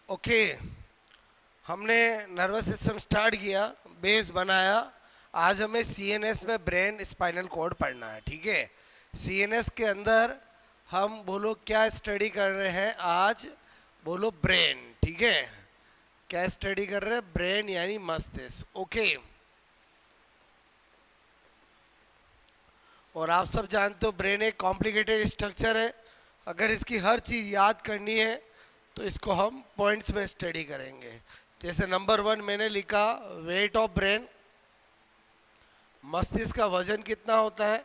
Okay, हमने nervous system start किया, base बनाया। आज हमें सीएनएस में ब्रेन स्पाइनल कॉर्ड पढ़ना है, ठीक है। सीएनएस के अंदर हम बोलो क्या स्टडी कर रहे हैं आज, बोलो ब्रेन, ठीक है। क्या स्टडी कर रहे हैं? ब्रेन यानी मस्तिष्क, ओके। और आप सब जानते हो ब्रेन एक कॉम्प्लिकेटेड स्ट्रक्चर है। अगर इसकी हर चीज़ याद करनी है तो इसको हम पॉइंट्स में स्टडी करेंगे। जैसे नंबर 1 मैंने लिखा वेट ऑफ ब्रेन, मस्तिष्क का वजन कितना होता है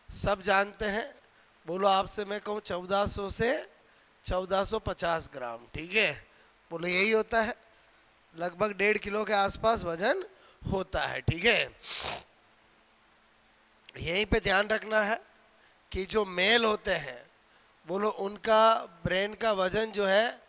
सब जानते हैं। बोलो आपसे मैं कहूँ 1400 से 1450 ग्राम, ठीक है। बोलो यही होता है, लगभग 1.5 किलो के आसपास वजन होता है, ठीक है। यहीं पे ध्यान रखना है कि जो मेल होते हैं बोलो उनका ब्रेन का वजन जो है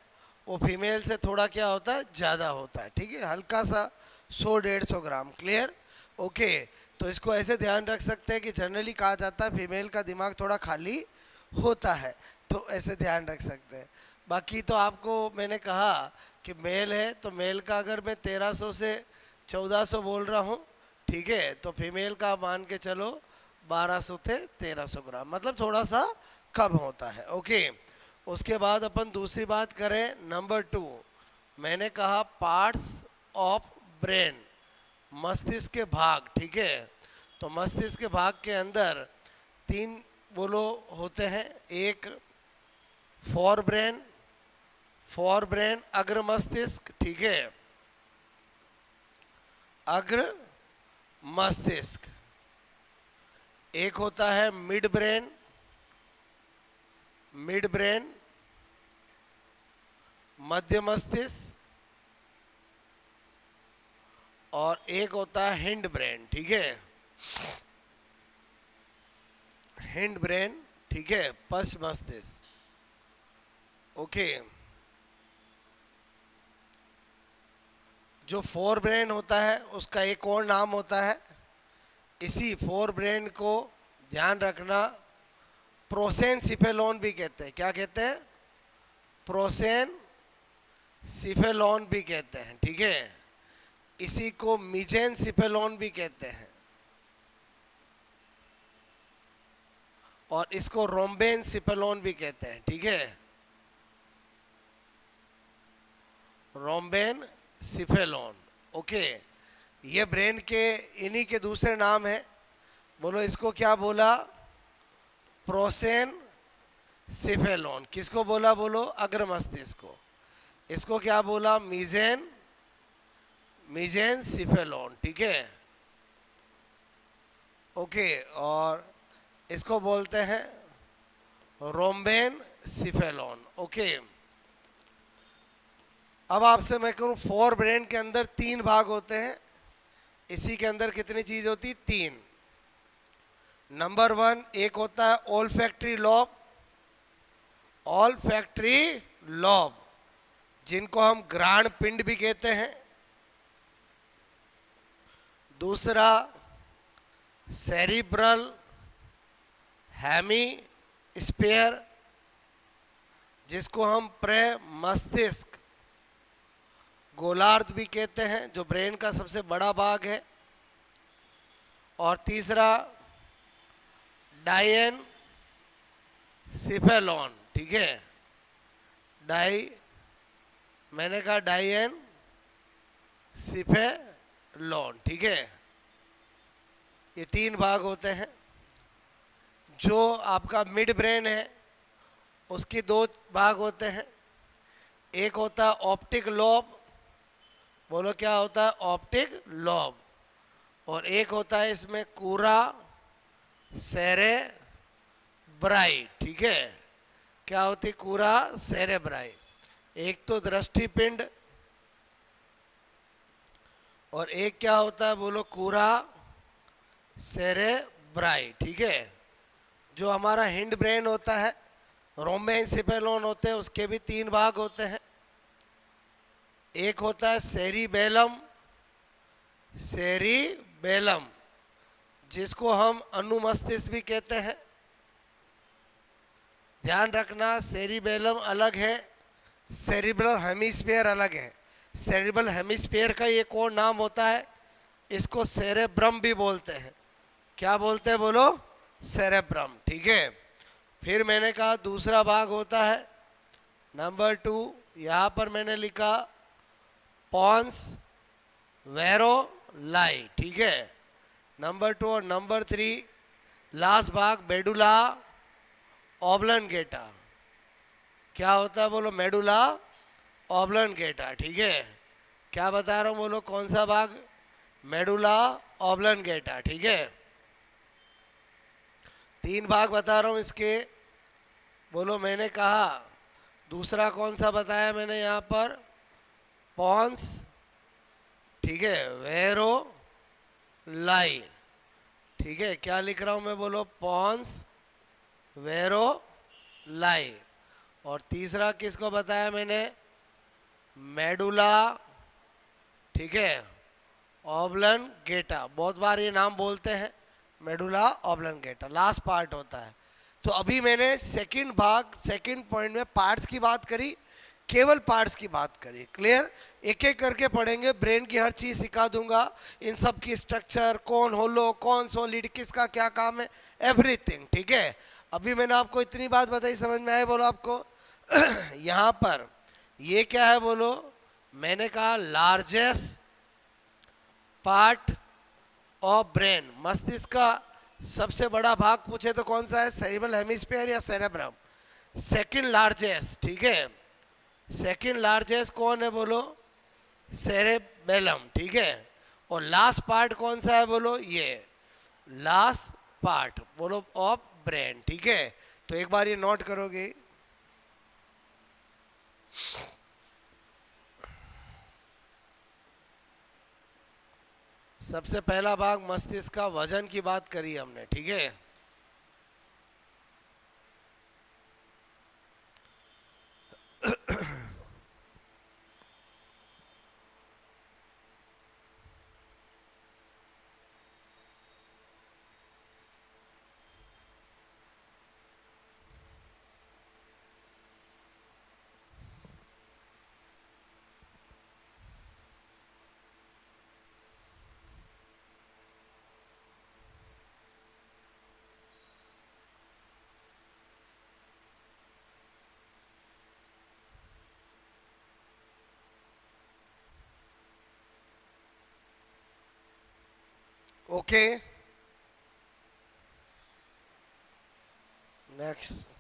वो फीमेल से थोड़ा क्या होता है, ज़्यादा होता है, ठीक है। हल्का सा 100-150 ग्राम, क्लियर, ओके। तो इसको ऐसे ध्यान रख सकते हैं कि जनरली कहा जाता है फीमेल का दिमाग थोड़ा खाली होता है, तो ऐसे ध्यान रख सकते हैं। बाकी तो आपको मैंने कहा कि मेल है तो मेल का अगर मैं 1300 से 1400 बोल रहा हूँ, ठीक है, तो फीमेल का मान के चलो 1200 से 1300 ग्राम, मतलब थोड़ा सा कम होता है, ओके। उसके बाद अपन दूसरी बात करें, नंबर 2 मैंने कहा पार्ट्स ऑफ ब्रेन, मस्तिष्क के भाग, ठीक है। तो मस्तिष्क के भाग के अंदर 3 बोलो होते हैं। एक फोर ब्रेन अग्र मस्तिष्क, ठीक है, अग्र मस्तिष्क। एक होता है मिड ब्रेन मध्य मस्तिष्क, और एक होता है हिंड ब्रेन, ठीक है, हिंड ब्रेन, ठीक है, पश्च मस्तिष्क, ओके। जो फोर ब्रेन होता है उसका एक और नाम होता है, इसी फोर ब्रेन को ध्यान रखना प्रोसेनसिफेलॉन भी कहते हैं। क्या कहते हैं? प्रोसेनसिफेलॉन भी कहते हैं, ठीक है। इसी को मिजेनसिफेलॉन भी कहते हैं, और इसको रोम्बेनसिफेलॉन भी कहते हैं, ठीक है, रोम्बेनसिफेलॉन, ओके। ये ब्रेन के इन्हीं के दूसरे नाम है। बोलो इसको क्या बोला? प्रोसेनसिफेलॉन। किसको बोला? बोलो अग्र मस्तिष्क को। इसको क्या बोला? मिजेनसिफेलॉन, ठीक है, ओके। और इसको बोलते हैं रोम्बेनसिफेलॉन, ओके। अब आपसे मैं कहूँ फोर ब्रेन के अंदर 3 भाग होते हैं। इसी के अंदर कितनी चीज होती? 3। नंबर 1 एक होता है ओल्फैक्टरी लॉब, जिनको हम घ्राण पिंड भी कहते हैं। दूसरा सेरिब्रल हेमीस्फीयर, जिसको हम प्रे मस्तिष्क गोलार्ध भी कहते हैं, जो ब्रेन का सबसे बड़ा भाग है। और तीसरा डायनसिफेलॉन, ठीक है, मैंने कहा डायनसिफेलॉन, ठीक है। ये 3 भाग होते हैं। जो आपका मिड ब्रेन है उसके 2 भाग होते हैं। एक होता है ऑप्टिक लॉब, बोलो क्या होता है? Optic lobe. और एक होता है इसमें कूरा सेरेब्राई, ठीक है। क्या होती? कूरा सेरेब्राई। एक तो दृष्टि पिंड, और एक क्या होता है? बोलो कूरा सेरेब्राई, ठीक है। जो हमारा हिंड ब्रेन होता है, रोम्बेनसिफेलॉन होते हैं, उसके भी 3 भाग होते हैं। एक होता है सेरिबेलम, जिसको हम अनुमस्तिष्क भी कहते हैं। ध्यान रखना सेरिबेलम अलग है, सेरिब्रल हेमिस्फीयर अलग है। सेरिब्रल हेमिस्फीयर का एक और नाम होता है, इसको सेरेब्रम भी बोलते हैं। क्या बोलते हैं बोलो? सेरेब्रम। ठीक है। फिर मैंने कहा दूसरा भाग होता है नंबर 2, यहाँ पर मैंने लिखा पॉन्स वेरोलाई। ठीक है। नंबर 2 और नंबर 3 लास्ट भाग मेडुला ऑब्लंगेटा। क्या होता है बोलो? Medulla oblongata. ठीक है। क्या बता रहा हूँ बोलो? कौन सा भाग? Medulla oblongata. ठीक है। 3 भाग बता रहा हूँ इसके, बोलो। मैंने कहा दूसरा कौन सा बताया मैंने यहाँ पर? पॉन्स। ठीक है। वेरो लाई। ठीक है। क्या लिख रहा हूँ मैं बोलो? पॉन्स वेरो लाई। और तीसरा किसको बताया मैंने? मेडुला। ठीक है। ऑब्लन गेटा। बहुत बार ये नाम बोलते हैं, मेडुला ऑब्लन गेटा लास्ट पार्ट होता है। तो अभी मैंने सेकंड भाग, सेकंड पॉइंट में पार्ट्स की बात करी, केवल पार्ट्स की बात करी। क्लियर? एक एक करके पढ़ेंगे, ब्रेन की हर चीज सिखा दूंगा, इन सब की स्ट्रक्चर, कौन होलो, कौन सॉलिड, किसका क्या काम है, एवरीथिंग। ठीक है। अभी मैंने आपको इतनी बात बताई, समझ में आए बोलो आपको? यहाँ पर ये क्या है बोलो? मैंने कहा लार्जेस्ट पार्ट ऑफ ब्रेन, मस्तिष्क का सबसे बड़ा भाग पूछे तो कौन सा है? सेरिब्रल हेमिस्फीयर या सेरेब्रम? Second largest. ठीक है। सेकंड लार्जेस्ट कौन है बोलो? सेरेबेलम। ठीक है। और लास्ट पार्ट कौन सा है बोलो? ये लास्ट पार्ट बोलो ऑफ ब्रेन। ठीक है। तो एक बार ये नोट करोगे। सबसे पहला भाग मस्तिष्क का, वजन की बात करी हमने। ठीक है। ओके। नेक्स्ट।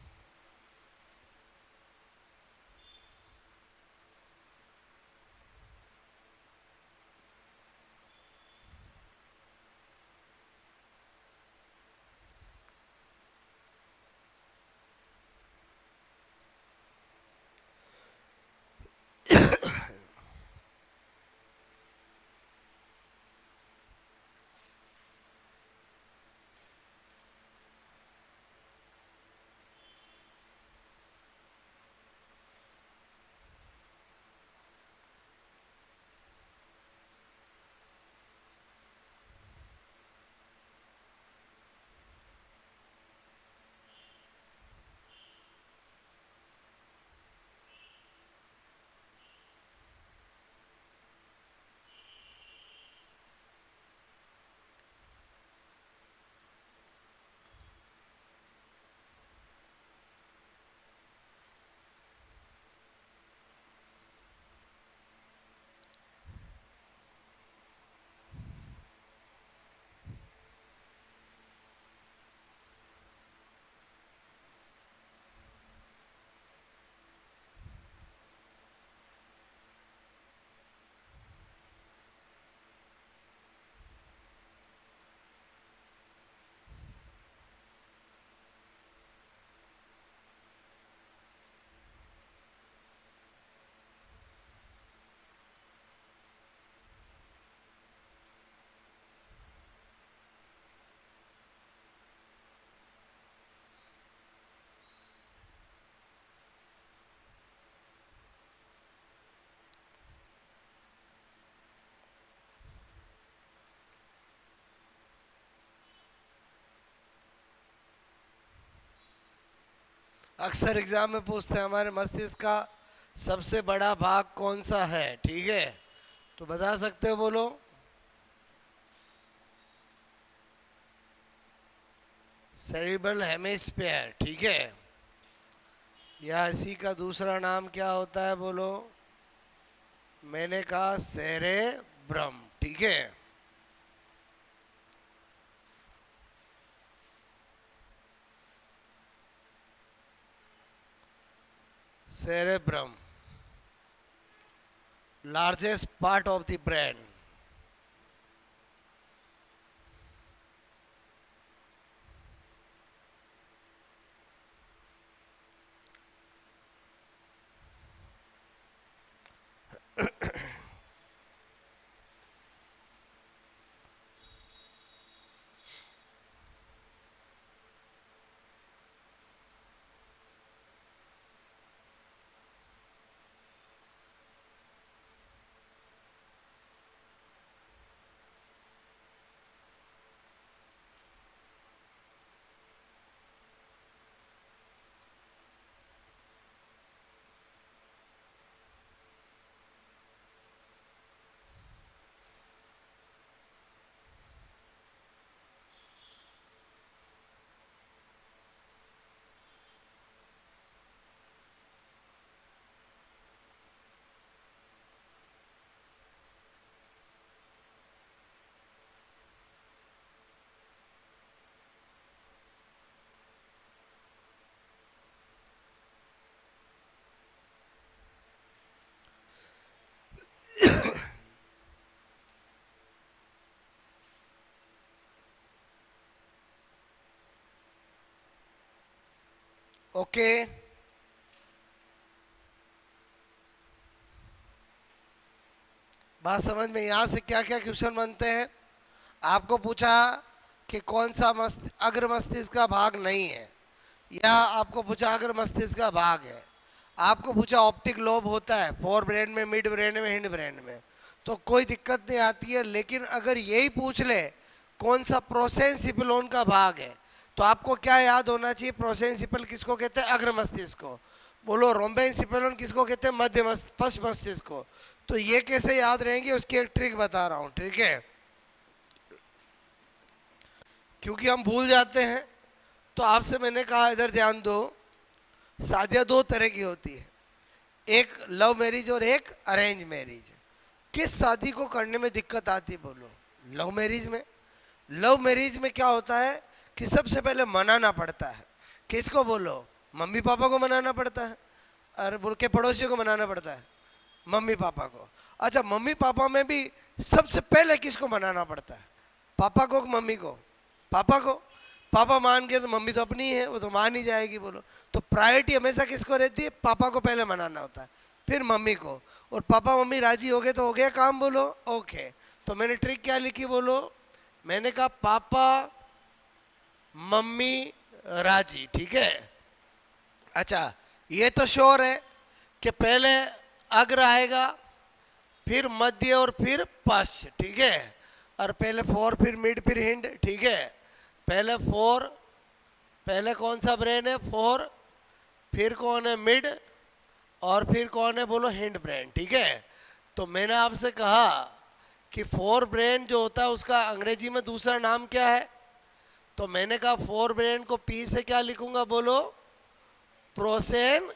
अक्सर एग्जाम में पूछते हैं हमारे मस्तिष्क का सबसे बड़ा भाग कौन सा है, ठीक है, तो बता सकते हो, बोलो। सेरिब्रल हेमिस्फीयर, ठीक है, या इसी का दूसरा नाम क्या होता है, बोलो। मैंने कहा सेरेब्रम, ठीक है। Cerebrum, largest part of the brain. Okay, बात समझ में। यहाँ से क्या क्या क्वेश्चन बनते हैं? आपको पूछा कि कौन सा अग्र मस्तिष्क का भाग नहीं है, या आपको पूछा अग्र मस्तिष्क का भाग है। आपको पूछा ऑप्टिक लोब होता है फोर ब्रेन में, मिड ब्रेन में, हिंड ब्रेन में, तो कोई दिक्कत नहीं आती है। लेकिन अगर यही पूछ ले कौन सा प्रोसेंसिपिलोन का भाग है, तो आपको क्या याद होना चाहिए? प्रोसेंसिपल किसको कहते हैं? अग्र मस्तिष्क को। बोलो रोम्बेंसिपिलोन किसको कहते हैं? मध्य पश्च मस्तिष्क को। तो ये कैसे याद रहेंगे, उसकी एक ट्रिक बता रहा हूँ, ठीक है, क्योंकि हम भूल जाते हैं। तो आपसे मैंने कहा इधर ध्यान दो, शादियाँ दो तरह की होती है, एक लव मैरिज और एक अरेंज मैरिज। किस शादी को करने में दिक्कत आती है, बोलो? लव मैरिज में। लव मैरिज में क्या होता है कि सबसे पहले मनाना पड़ता है। किसको? बोलो, मम्मी पापा को मनाना पड़ता है, और बोल के पड़ोसियों को मनाना पड़ता है, मम्मी पापा को। अच्छा, मम्मी पापा में भी सबसे पहले किसको मनाना पड़ता है? पापा को, मम्मी को? पापा को। पापा मान गए तो मम्मी तो अपनी है, वो तो मान ही जाएगी, बोलो। तो प्रायोरिटी हमेशा किसको रहती है? पापा को पहले मनाना होता है, फिर मम्मी को। और पापा मम्मी राजी हो गए तो हो गया काम, बोलो। ओके, तो मैंने ट्रिक क्या लिखी, बोलो? मैंने कहा पापा मम्मी राजी, ठीक है। अच्छा, ये तो श्योर है कि पहले अग्र आएगा, फिर मध्य और फिर पश्च, ठीक है। और पहले फोर, फिर मिड, फिर हिंड, ठीक है। पहले फोर, पहले कौन सा ब्रेन है? फोर, फिर कौन है? मिड, और फिर कौन है? बोलो हिंड ब्रेन, ठीक है। तो मैंने आपसे कहा कि फोर ब्रेन जो होता है उसका अंग्रेजी में दूसरा नाम क्या है? तो मैंने कहा फोर ब्रेन को पी से क्या लिखूंगा, बोलो? प्रोसेन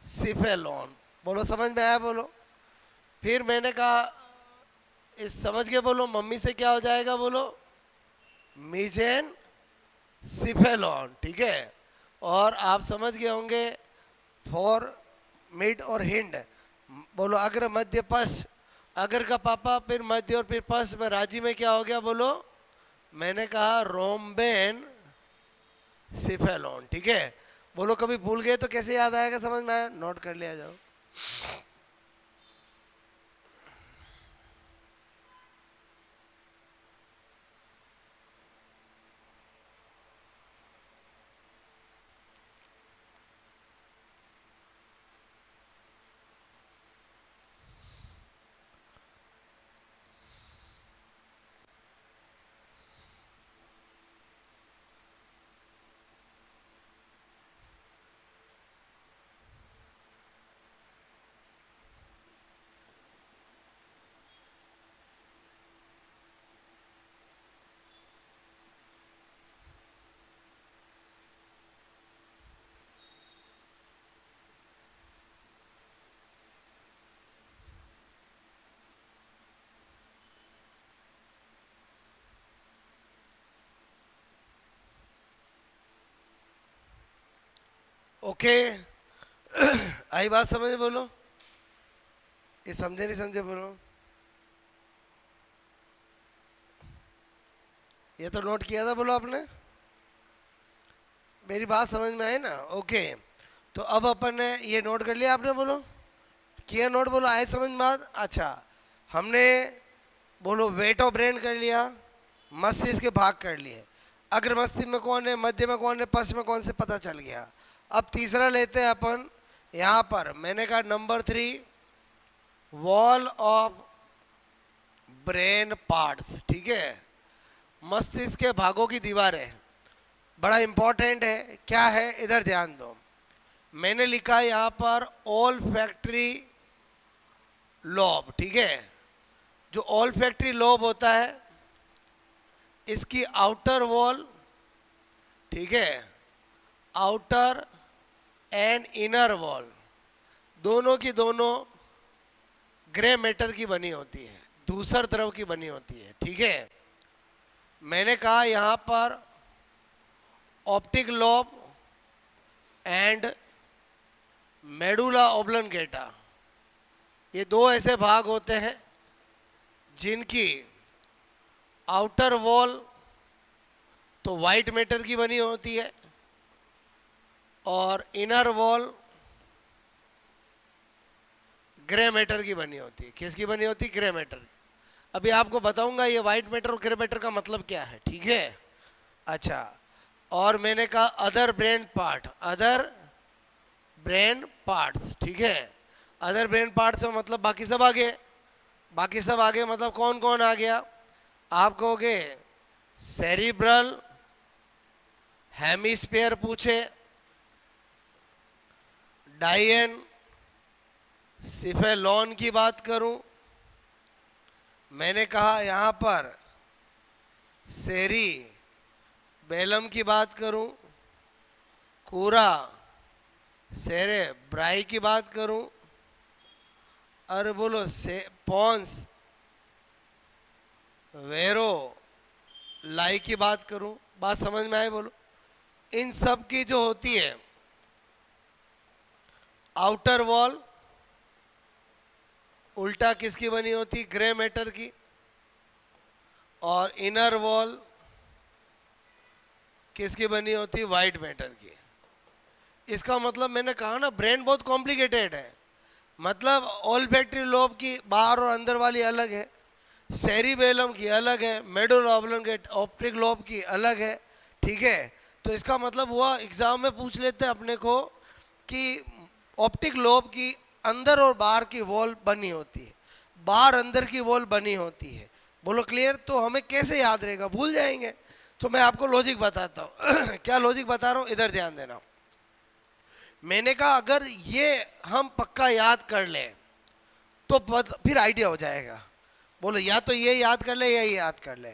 सिफेलॉन। बोलो समझ में आया, बोलो? फिर मैंने कहा, इस समझ के बोलो, मम्मी से क्या हो जाएगा, बोलो? मीजेन सिफेलॉन, ठीक है। और आप समझ गए होंगे फॉर मिड और हिंड, बोलो अग्र मध्य पश्च। अग्र का पापा, फिर मध्य और फिर पश्च में राजी में क्या हो गया, बोलो? मैंने कहा रोम्बेन सिफेलॉन, ठीक है। बोलो कभी भूल गए तो कैसे याद आएगा, समझ में आया? नोट कर लिया जाओ। ओके। आई बात समझ में? बोलो, ये समझे नहीं समझे बोलो। ये तो नोट किया था, बोलो आपने। मेरी बात समझ में आई ना? ओके। तो अब अपन ने ये नोट कर लिया, आपने बोलो किया नोट? बोलो आए समझ में बात? अच्छा, हमने बोलो वेट ऑफ ब्रेन कर लिया, मस्तिष्क के भाग कर लिए, अग्र मस्तिष्क में कौन है, मध्य में कौन है, पश्च में कौन से, पता चल गया। अब तीसरा लेते हैं अपन। यहाँ पर मैंने कहा number 3, wall of brain parts. ठीक है, मस्तिष्क के भागों की दीवारें, बड़ा इंपॉर्टेंट है। क्या है, इधर ध्यान दो। मैंने लिखा है यहाँ पर ऑल फैक्ट्री लोब। ठीक है, जो ऑल फैक्ट्री लोब होता है, इसकी आउटर वॉल, ठीक है, आउटर एंड इनर वॉल, दोनों की दोनों ग्रे मैटर की बनी होती है, धूसर द्रव की बनी होती है। ठीक है, मैंने कहा यहाँ पर optic lobe and medulla oblongata, ये दो ऐसे भाग होते हैं जिनकी आउटर वॉल तो वाइट मैटर की बनी होती है और इनर वॉल ग्रे मैटर की बनी होती है। किसकी बनी होती है? Grey matter. अभी आपको बताऊंगा ये वाइट मैटर और ग्रे मैटर का मतलब क्या है। ठीक है, अच्छा। और मैंने कहा other brain part, other brain parts. ठीक है, अदर ब्रेन पार्ट्स में मतलब बाकी सब आगे, बाकी सब आगे मतलब कौन कौन आ गया? आप कहोगे सेरिब्रल हेमिस्फीयर पूछे, डायन सिफेलॉन की बात करूं, मैंने कहा यहाँ पर सेरी बेलम की बात करूं, कूरा सेरे ब्राई की बात करूं, और बोलो से पॉन्स वेरो लाई की बात करूं, बात समझ में आए? बोलो, इन सब की जो होती है आउटर वॉल उल्टा किसकी बनी होती? ग्रे मैटर की। और इनर वॉल किसकी बनी होती? वाइट मैटर की। इसका मतलब मैंने कहा ना, ब्रेन बहुत कॉम्प्लिकेटेड है। मतलब ऑल्फैक्टरी लोब की बाहर और अंदर वाली अलग है, सेरिबेलम की अलग है, मेडुला ओब्लंगेटा ऑप्टिक लोब की अलग है। ठीक है, तो इसका मतलब हुआ एग्जाम में पूछ लेते हैं अपने को कि ऑप्टिक लोब की अंदर और बाहर की वॉल बनी होती है, बाहर अंदर की वॉल बनी होती है। बोलो क्लियर? तो हमें कैसे याद रहेगा, भूल जाएंगे। तो मैं आपको लॉजिक बताता हूँ। क्या लॉजिक बता रहा हूँ, इधर ध्यान देना। मैंने कहा अगर ये हम पक्का याद कर लें तो फिर आइडिया हो जाएगा। बोलो या तो ये याद कर ले या ये याद कर ले।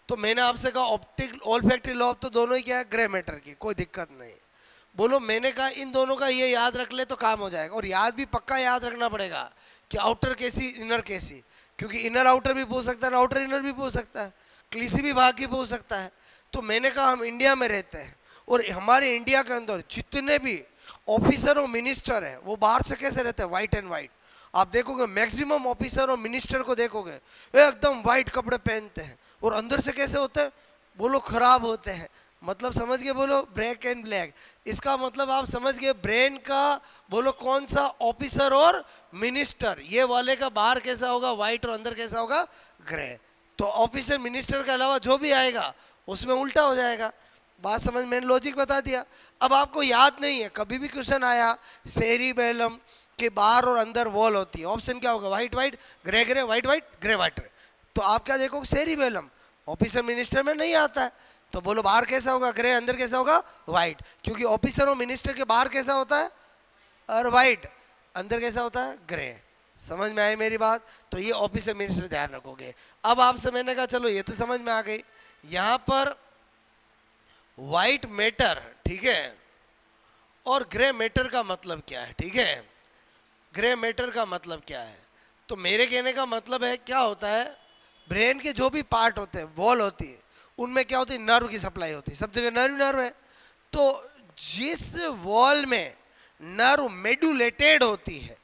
तो मैंने आपसे कहा ऑप्टिक ऑल्फैक्टरी लोब तो दोनों ही क्या है? ग्रे मैटर की, कोई दिक्कत नहीं। बोलो मैंने कहा इन दोनों का ये याद रख ले तो काम हो जाएगा। और याद भी पक्का याद रखना पड़ेगा कि आउटर कैसी इनर कैसी, क्योंकि इनर आउटर भी पूछ सकता है ना, आउटर इनर भी पूछ सकता है, किसी भी भाग की पूछ सकता है। तो मैंने कहा हम इंडिया में रहते हैं और हमारे इंडिया के अंदर जितने भी ऑफिसर और मिनिस्टर हैं वो बाहर से कैसे रहते हैं? White and white. आप देखोगे मैक्सिमम ऑफिसर और मिनिस्टर को देखोगे एकदम वाइट कपड़े पहनते हैं, और अंदर से कैसे होते हैं? बोलो खराब होते हैं। मतलब समझ गए? बोलो ब्लैक एंड ब्लैक। इसका मतलब आप समझ गए ब्रेन का। बोलो कौन सा? ऑफिसर और मिनिस्टर। ये वाले का बाहर कैसा होगा? वाइट, और अंदर कैसा होगा? ग्रे। तो ऑफिसर मिनिस्टर के अलावा जो भी आएगा उसमें उल्टा हो जाएगा। बात समझ, मैंने लॉजिक बता दिया। अब आपको याद नहीं है, कभी भी क्वेश्चन आया सेरिबेलम के बाहर और अंदर वॉल होती है, ऑप्शन क्या होगा? White white, grey grey, white white, grey white. तो आप क्या देखोगे? सेरिबेलम। ऑफिसर मिनिस्टर में नहीं आता है। तो बोलो बाहर कैसा होगा? ग्रे, अंदर कैसा होगा? वाइट। क्योंकि ऑफिसर और मिनिस्टर के बाहर कैसा होता है? और वाइट, अंदर कैसा होता है? ग्रे। समझ में आई मेरी बात? तो ये ऑफिसर मिनिस्टर ध्यान रखोगे। अब आपसे मैंने कहा चलो ये तो समझ में आ गई। यहाँ पर वाइट मैटर, ठीक है, और ग्रे मैटर का मतलब क्या है? ठीक है, ग्रे मैटर का मतलब क्या है? तो मेरे कहने का मतलब है क्या होता है, ब्रेन के जो भी पार्ट होते हैं, वॉल होती है, उनमें क्या होती है? नर्व की सप्लाई होती है। सब जगह नर्व नर्व है। तो जिस वॉल में नर्व मेडुलेटेड होती है,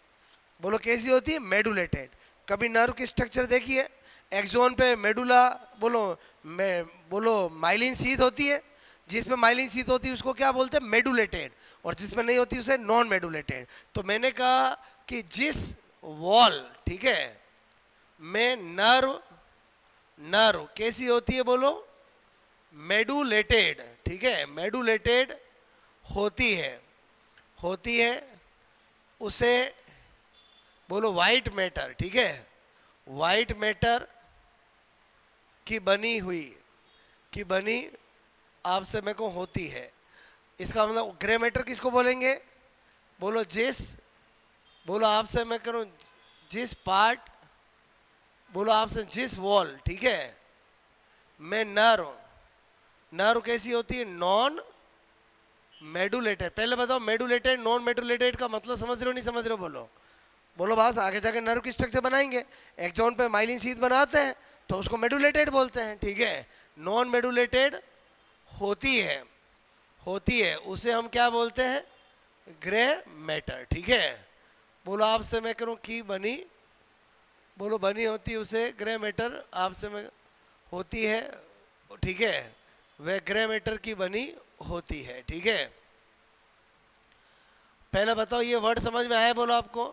बोलो कैसी होती है, मेडुलेटेड। कभी नर्व की स्ट्रक्चर देखिए, एक्सोन पे मेडुला, बोलो माइलिन शीथ होती है, जिसमें माइलिन शीथ होती है उसको क्या बोलते हैं, मेडुलेटेड, और जिसमें नहीं होती उसे नॉन मेडुलेटेड। तो मैंने कहा कि जिस वॉल, ठीक है, में नर्व नर्व कैसी होती है, बोलो मेडुलेटेड, ठीक है, मेडुलेटेड होती है उसे बोलो वाइट मैटर, ठीक है, वाइट मैटर की बनी आपसे मेरे को होती है। इसका मतलब ग्रे मैटर किसको बोलेंगे, बोलो बोलो आपसे मैं करूं जिस पार्ट, बोलो आपसे जिस वॉल, ठीक है, में नर्व कैसी होती है, नॉन मेडुलेटेड। पहले बताओ मेडुलेटेड नॉन मेडुलेटेड का मतलब समझ रहे हो नहीं समझ रहे हो, बोलो बोलो बस, आगे जाके नर्व की स्ट्रक्चर बनाएंगे, एक्सोन पे माइलिन शीथ बनाते हैं तो उसको मेडुलेटेड बोलते हैं, ठीक है। नॉन मेडुलेटेड होती है उसे हम क्या बोलते हैं, ग्रे मैटर, ठीक है। बोलो आपसे मैं करूं की बनी, बोलो बनी होती है उसे ग्रे मैटर, आपसे मैं होती है, ठीक है, वह ग्रे मैटर की बनी होती है, ठीक है। पहले बताओ ये वर्ड समझ में आया, बोलो आपको,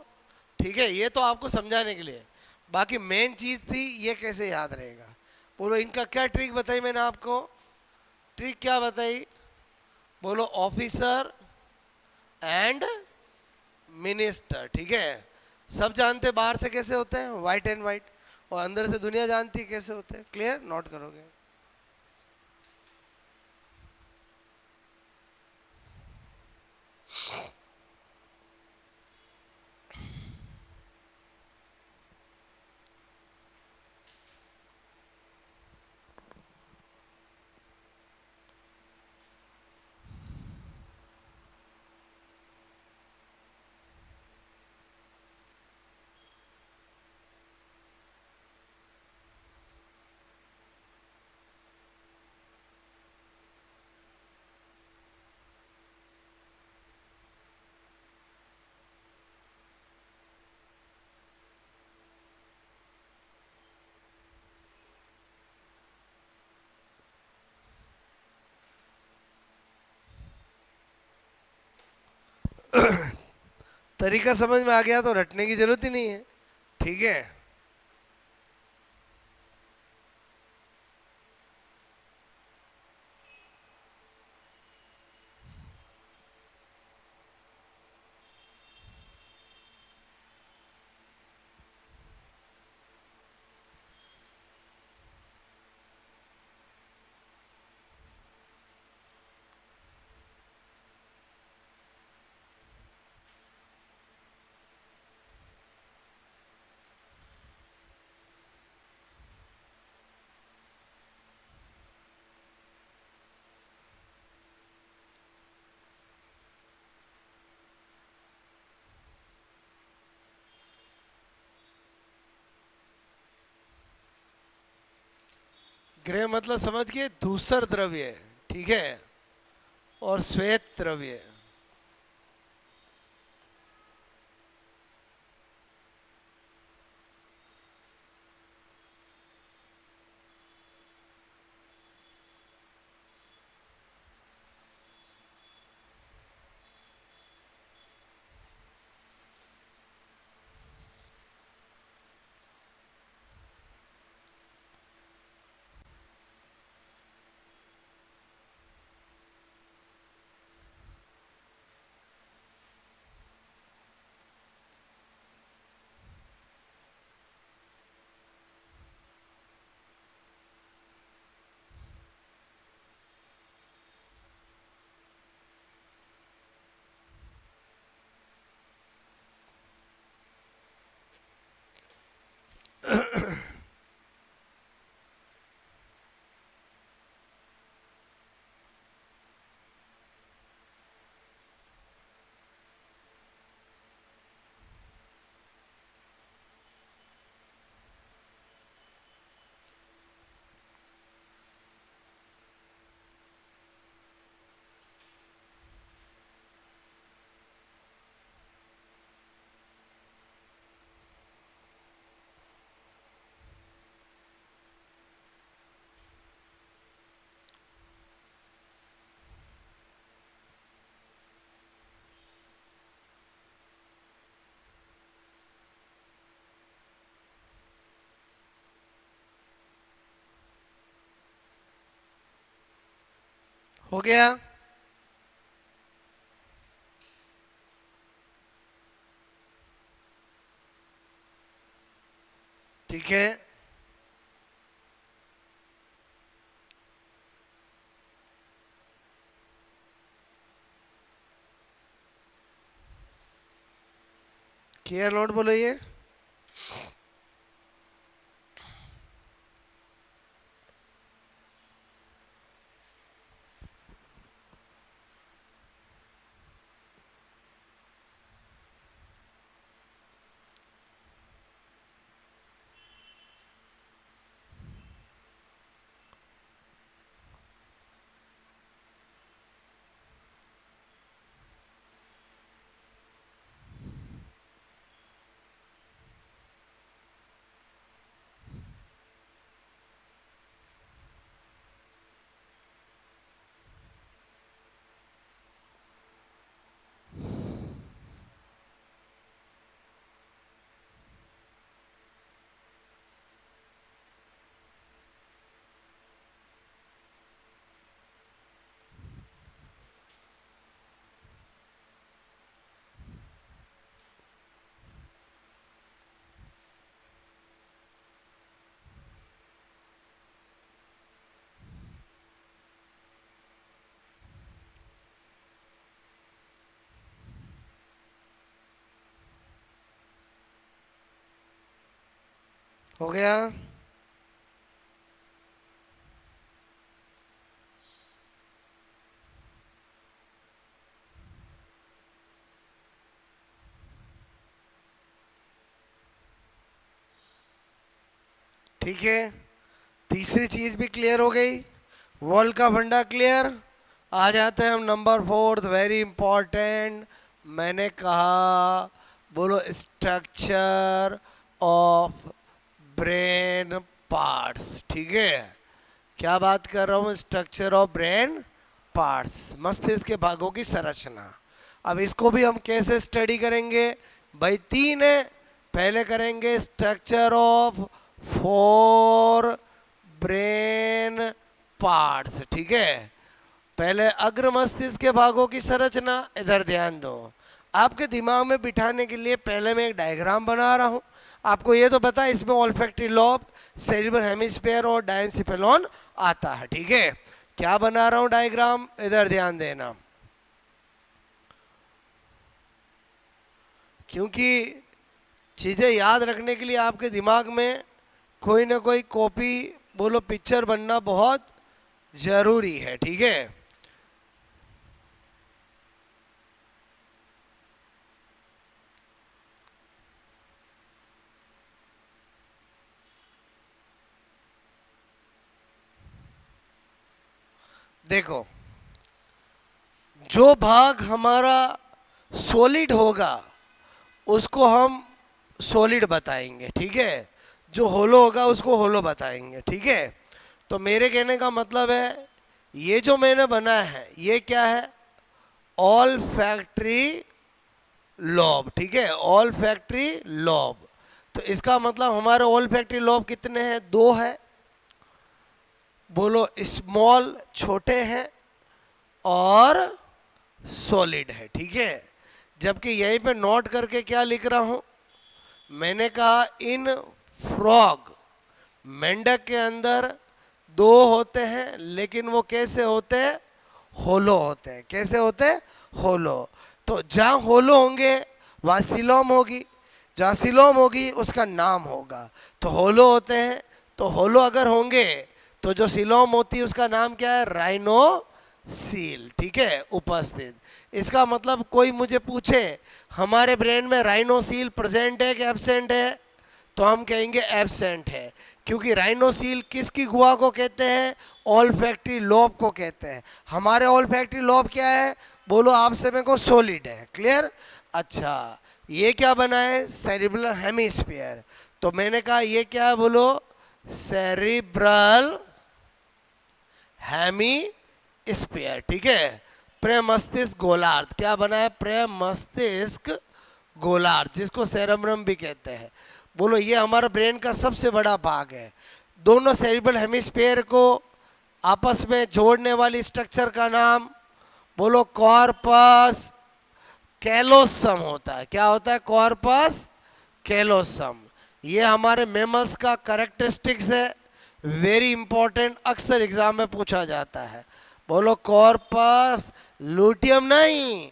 ठीक है, ये तो आपको समझाने के लिए, बाकी मेन चीज थी ये कैसे याद रहेगा। बोलो इनका क्या ट्रिक बताई मैंने आपको, ट्रिक क्या बताई, बोलो ऑफिसर एंड मिनिस्टर, ठीक है। सब जानते बाहर से कैसे होते हैं, व्हाइट एंड व्हाइट, और अंदर से दुनिया जानती है कैसे होते हैं, क्लियर, नोट करोगे। तरीका समझ में आ गया तो रटने की जरूरत ही नहीं है, ठीक है। ग्रे मतलब समझ गए, धूसर द्रव्य, ठीक है, और श्वेत द्रव्य। हो गया? ठीक है, क्लियर नोट बोलो ये। हो गया? ठीक है, तीसरी चीज भी क्लियर हो गई, वर्ल्ड का फंडा क्लियर। आ जाते हैं हम नंबर फोर्थ, वेरी इंपॉर्टेंट। मैंने कहा, बोलो, स्ट्रक्चर ऑफ ब्रेन पार्ट्स। ठीक है, क्या बात कर रहा हूँ? स्ट्रक्चर ऑफ ब्रेन पार्ट्स, मस्तिष्क के भागों की संरचना। अब इसको भी हम कैसे स्टडी करेंगे भाई? तीन है। पहले करेंगे स्ट्रक्चर ऑफ 4 ब्रेन पार्ट्स। ठीक है, पहले अग्र मस्तिष्क के भागों की संरचना। इधर ध्यान दो, आपके दिमाग में बिठाने के लिए पहले मैं एक डायग्राम बना रहा हूँ। आपको ये तो पता है इसमें ऑल्फैक्टरी लोब, सेरिब्रल हेमिस्फीयर और डायंसिफेलॉन आता है। ठीक है, क्या बना रहा हूँ डायग्राम, इधर ध्यान देना, क्योंकि चीज़ें याद रखने के लिए आपके दिमाग में कोई ना कोई कॉपी, बोलो, पिक्चर बनना बहुत ज़रूरी है। ठीक है, देखो, जो भाग हमारा सॉलिड होगा उसको हम सॉलिड बताएंगे। ठीक है, जो होलो होगा उसको होलो बताएंगे। ठीक है, तो मेरे कहने का मतलब है, ये जो मैंने बनाया है ये क्या है? All factory lobe. ठीक है, ऑल फैक्ट्री लॉब। तो इसका मतलब हमारे ऑल फैक्ट्री लॉब कितने हैं? 2 है। बोलो, स्मॉल छोटे हैं और सॉलिड है। ठीक है, जबकि यहीं पे नोट करके क्या लिख रहा हूं, मैंने कहा इन फ्रॉग, मेंढक के अंदर 2 होते हैं, लेकिन वो कैसे होते हैं? होलो होते हैं। कैसे होते हैं? होलो। तो जहाँ होलो होंगे वहाँ सिलोम होगी, जहाँ सिलोम होगी उसका नाम होगा। तो होलो होते हैं, तो होलो अगर होंगे तो जो सिलोम होती है उसका नाम क्या है? Rhino seal. ठीक है, उपस्थित। इसका मतलब कोई मुझे पूछे हमारे ब्रेन में राइनोसील प्रेजेंट है कि एब्सेंट है, तो हम कहेंगे एब्सेंट है, क्योंकि राइनोसील किसकी गुहा को कहते हैं? ऑल्फैक्टरी लोब को कहते हैं। हमारे ऑल्फैक्टरी लोब क्या है? बोलो आप सभी को, सॉलिड है। क्लियर? अच्छा, ये क्या बना है? Cerebral hemisphere. तो मैंने कहा ये क्या है? बोलो, सेरिब्रल हेमिस्फीयर। ठीक है, प्रेमस्तिष्क गोलार्ध। क्या बना है? प्रेमस्तिष्क गोलार्ध, जिसको सेरेब्रम भी कहते हैं। बोलो, ये हमारा ब्रेन का सबसे बड़ा भाग है। दोनों सेरिब्रल हेमिस्फीयर को आपस में जोड़ने वाली स्ट्रक्चर का नाम बोलो कॉर्पस कैलोसम होता है। क्या होता है? Corpus callosum. ये हमारे मेमल्स का करेक्टरिस्टिक्स है, वेरी इंपॉर्टेंट, अक्सर एग्जाम में पूछा जाता है। बोलो कॉर्पस लूटियम नहीं,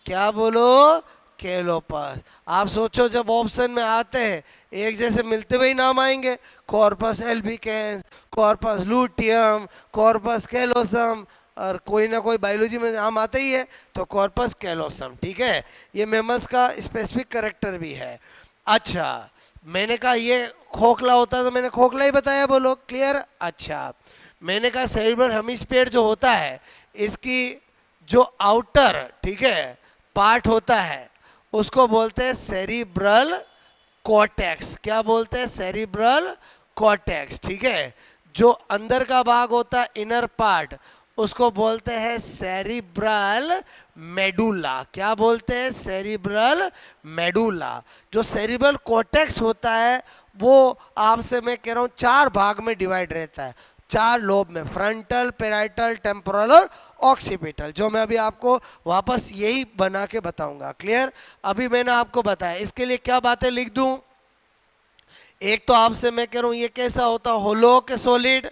क्या बोलो? कैलोपस। आप सोचो जब ऑप्शन में आते हैं एक जैसे मिलते हुए ही नाम आएंगे, corpus albicans, corpus luteum, corpus callosum, और कोई ना कोई बायोलॉजी में नाम आते ही है, तो कॉर्पस कैलोसम। ठीक है, ये मेमल्स का स्पेसिफिक कैरेक्टर भी है। अच्छा, मैंने कहा ये खोखला होता है तो मैंने खोखला ही बताया, बोलो क्लियर। अच्छा, मैंने कहा सेरिब्रल हेमिस्फीयर जो होता है इसकी जो आउटर, ठीक है, पार्ट होता है उसको बोलते हैं सेरिब्रल कॉर्टेक्स। क्या बोलते हैं? Cerebral cortex. ठीक है, जो अंदर का भाग होता है इनर पार्ट उसको बोलते हैं सेरिब्रल मेडुला। क्या बोलते हैं? Cerebral medulla. जो सेरिब्रल कॉर्टेक्स होता है वो आपसे मैं कह रहा हूँ 4 भाग में डिवाइड रहता है, 4 लोब में, फ्रंटल, पेराइटल, टेम्पोरल और ऑक्सीपिटल, जो मैं अभी आपको वापस यही बना के बताऊंगा। क्लियर? अभी मैंने आपको बताया, इसके लिए क्या बातें लिख दूं? एक तो आपसे मैं कह रहा हूं ये कैसा होता है, होलो के सॉलिड?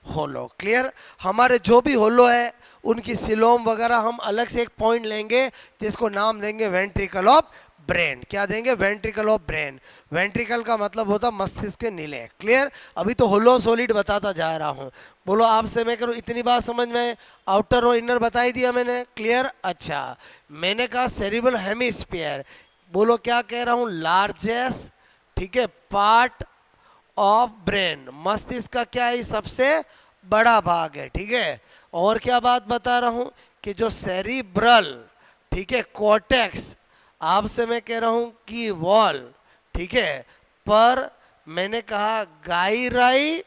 होलो। क्लियर? हमारे जो भी होलो है उनकी सिलोम वगैरह हम अलग से एक पॉइंट लेंगे जिसको नाम देंगे वेंट्रिकल ऑफ ब्रेन। क्या देंगे? Ventricle of brain. वेंट्रिकल का मतलब होता मस्तिष्क के नीले। क्लियर? अभी तो होलो सॉलिड बताता जा रहा हूँ। बोलो आपसे मैं करूँ इतनी बात समझ में? आउटर और इनर बता ही दिया मैंने। क्लियर? अच्छा, मैंने कहा सेरिब्रल हेमिस्फीयर, बोलो क्या कह रहा हूँ? लार्जेस्ट, ठीक है, पार्ट ऑफ ब्रेन। मस्तिष्क का क्या है? सबसे बड़ा भाग है। ठीक है, और क्या बात बता रहा हूँ कि जो सेरिब्रल, ठीक है, कॉर्टेक्स, आपसे मैं कह रहा हूँ कि वॉल, ठीक है, पर मैंने कहा गाइराई,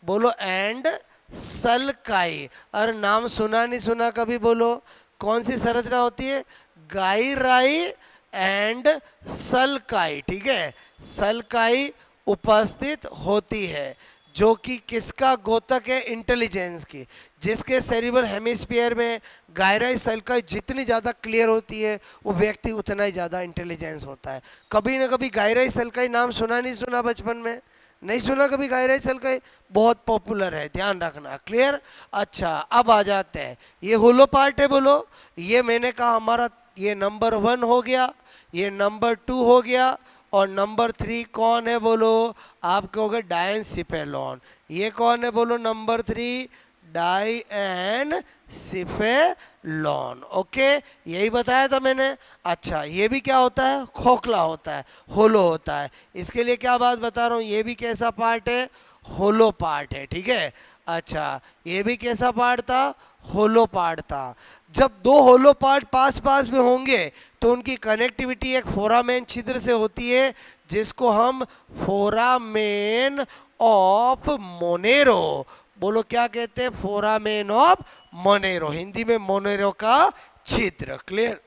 बोलो एंड सलकाई। अरे नाम सुना नहीं सुना कभी? बोलो कौन सी संरचना होती है? गाइराई एंड सलकाई। ठीक है, सलकाई उपस्थित होती है, जो कि किसका गोतक है? इंटेलिजेंस की। जिसके सेरिब्रल हेमिस्फीयर में गायराई सलकाई जितनी ज़्यादा क्लियर होती है वो व्यक्ति उतना ही ज़्यादा इंटेलिजेंस होता है। कभी ना कभी गायराई सलकाई नाम सुना नहीं सुना? बचपन में नहीं सुना कभी? गायराई सलकाई बहुत पॉपुलर है, ध्यान रखना। क्लियर? अच्छा, अब आ जाते हैं, ये होलो पार्ट है। बोलो, ये मैंने कहा हमारा ये नंबर 1 हो गया, ये नंबर 2 हो गया, और नंबर 3 कौन है? बोलो आप कहोगे डायनसिफेलॉन। ये कौन है? बोलो नंबर 3 डायनसिफेलॉन। ओके, यही बताया था मैंने। अच्छा, ये भी क्या होता है? खोखला होता है, होलो होता है। इसके लिए क्या बात बता रहा हूँ, ये भी कैसा पार्ट है? होलो पार्ट है। ठीक है, अच्छा, ये भी कैसा पार्ट था? होलो पार्ट था। जब 2 होलो पार्ट पास पास में होंगे तो उनकी कनेक्टिविटी एक फोरामेन छिद्र से होती है, जिसको हम फोरामेन ऑफ मोनेरो, बोलो क्या कहते हैं? फोरामेन ऑफ मोनेरो, हिंदी में मोनेरो का छिद्र। क्लियर?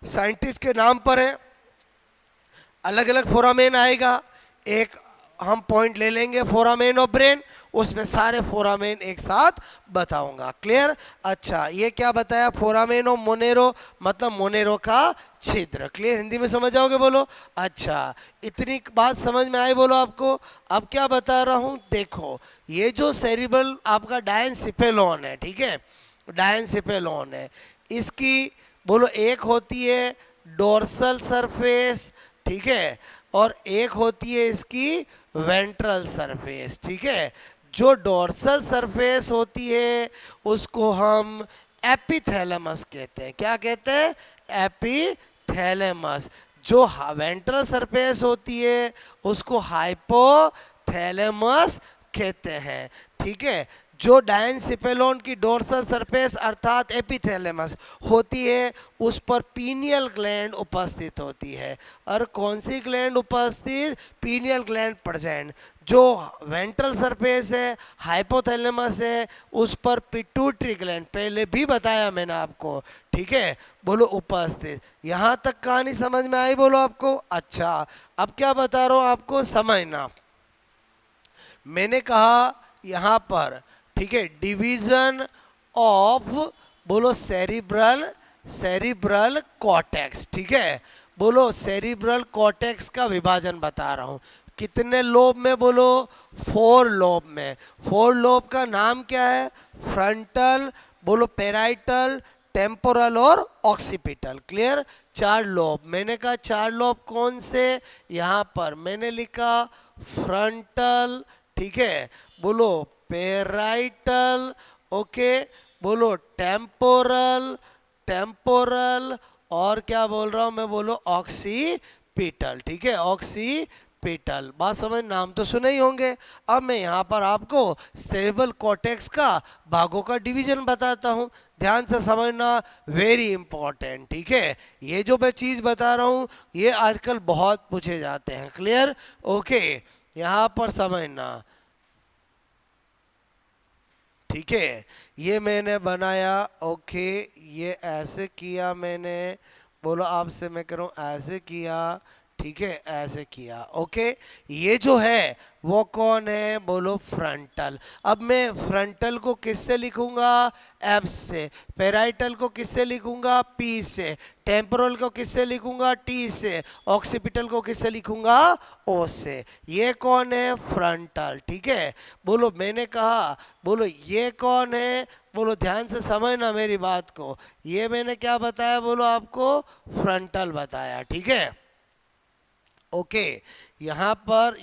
साइंटिस्ट के नाम पर है, अलग अलग फोरामेन आएगा। एक हम पॉइंट ले लेंगे फोरामेन ऑफ ब्रेन, उसमें सारे फोरामेन एक साथ बताऊंगा। क्लियर? अच्छा, ये क्या बताया? फोरामेन ऑफ मोनेरो मतलब मोनेरो का छिद्र। क्लियर? हिंदी में समझ जाओगे? बोलो अच्छा, इतनी बात समझ में आई? बोलो आपको। अब क्या बता रहा हूं, देखो, ये जो सेरिब्रल आपका डायनसिफेलॉन है, ठीक है, डायनसिफेलॉन है, इसकी बोलो एक होती है डोर्सल सरफेस, ठीक है, और एक होती है इसकी वेंट्रल सरफेस। ठीक है, जो डोर्सल सरफेस होती है उसको हम एपिथैलेमस कहते हैं। क्या कहते हैं? एपिथैलेमस। जो वेंट्रल सरफेस होती है उसको हाइपोथैलेमस कहते हैं। ठीक है, जो डायनसिफेलॉन की डोर्सल सरफेस अर्थात एपिथैलेमस होती है उस पर पीनियल ग्लैंड उपस्थित होती है। और कौन सी ग्लैंड उपस्थित? Pineal gland present. जो वेंट्रल सरफेस है, हाइपोथैलेमस है, उस पर पिट्यूटरी ग्लैंड, पहले भी बताया मैंने आपको। ठीक है, बोलो उपस्थित। यहाँ तक कहानी समझ में आई? बोलो आपको। अच्छा, अब क्या बता रहा हूँ आपको, समझना। मैंने कहा यहाँ पर ठीक है, डिवीजन ऑफ बोलो सेरिब्रल, सेरिब्रल कॉर्टेक्स, ठीक है, बोलो सेरिब्रल कॉर्टेक्स का विभाजन बता रहा हूं। कितने लोब में बोलो, 4 लोब में। 4 लोब का नाम क्या है, फ्रंटल, बोलो पेराइटल, टेम्पोरल और ऑक्सीपिटल। Clear, 4 lobe. मैंने कहा 4 लोब कौन से, यहां पर मैंने लिखा फ्रंटल, ठीक है, बोलो पेराइटल, ओके, बोलो टेम्पोरल, टेम्पोरल और क्या बोल रहा हूं मैं, बोलो ऑक्सीपिटल, ठीक है, ऑक्सीपिटल। बात समझ, नाम तो सुने ही होंगे। अब मैं यहाँ पर आपको सेरेब्रल कॉर्टेक्स का भागों का डिवीजन बताता हूँ, ध्यान से समझना, वेरी इंपॉर्टेंट, ठीक है। ये जो मैं चीज बता रहा हूँ ये आजकल बहुत पूछे जाते हैं। क्लियर, ओके, यहाँ पर समझना, ठीक है। ये मैंने बनाया, ओके, ये ऐसे किया मैंने, बोलो आपसे मैं कह रहा हूं ऐसे किया, ठीक है, ऐसे किया, ओके। ये जो है वो कौन है, बोलो फ्रंटल। अब मैं फ्रंटल को किससे लिखूंगा, एफ से। पेराइटल को किससे लिखूंगा, पी से। टेम्पोरल को किससे लिखूंगा, टी से। ऑक्सीपिटल को किससे लिखूंगा, ओ से। ये कौन है, फ्रंटल, ठीक है। बोलो मैंने कहा, बोलो ये कौन है, बोलो ध्यान से समझना मेरी बात को। ये मैंने क्या बताया, बोलो आपको फ्रंटल बताया, ठीक है, ओके। यहाँ पर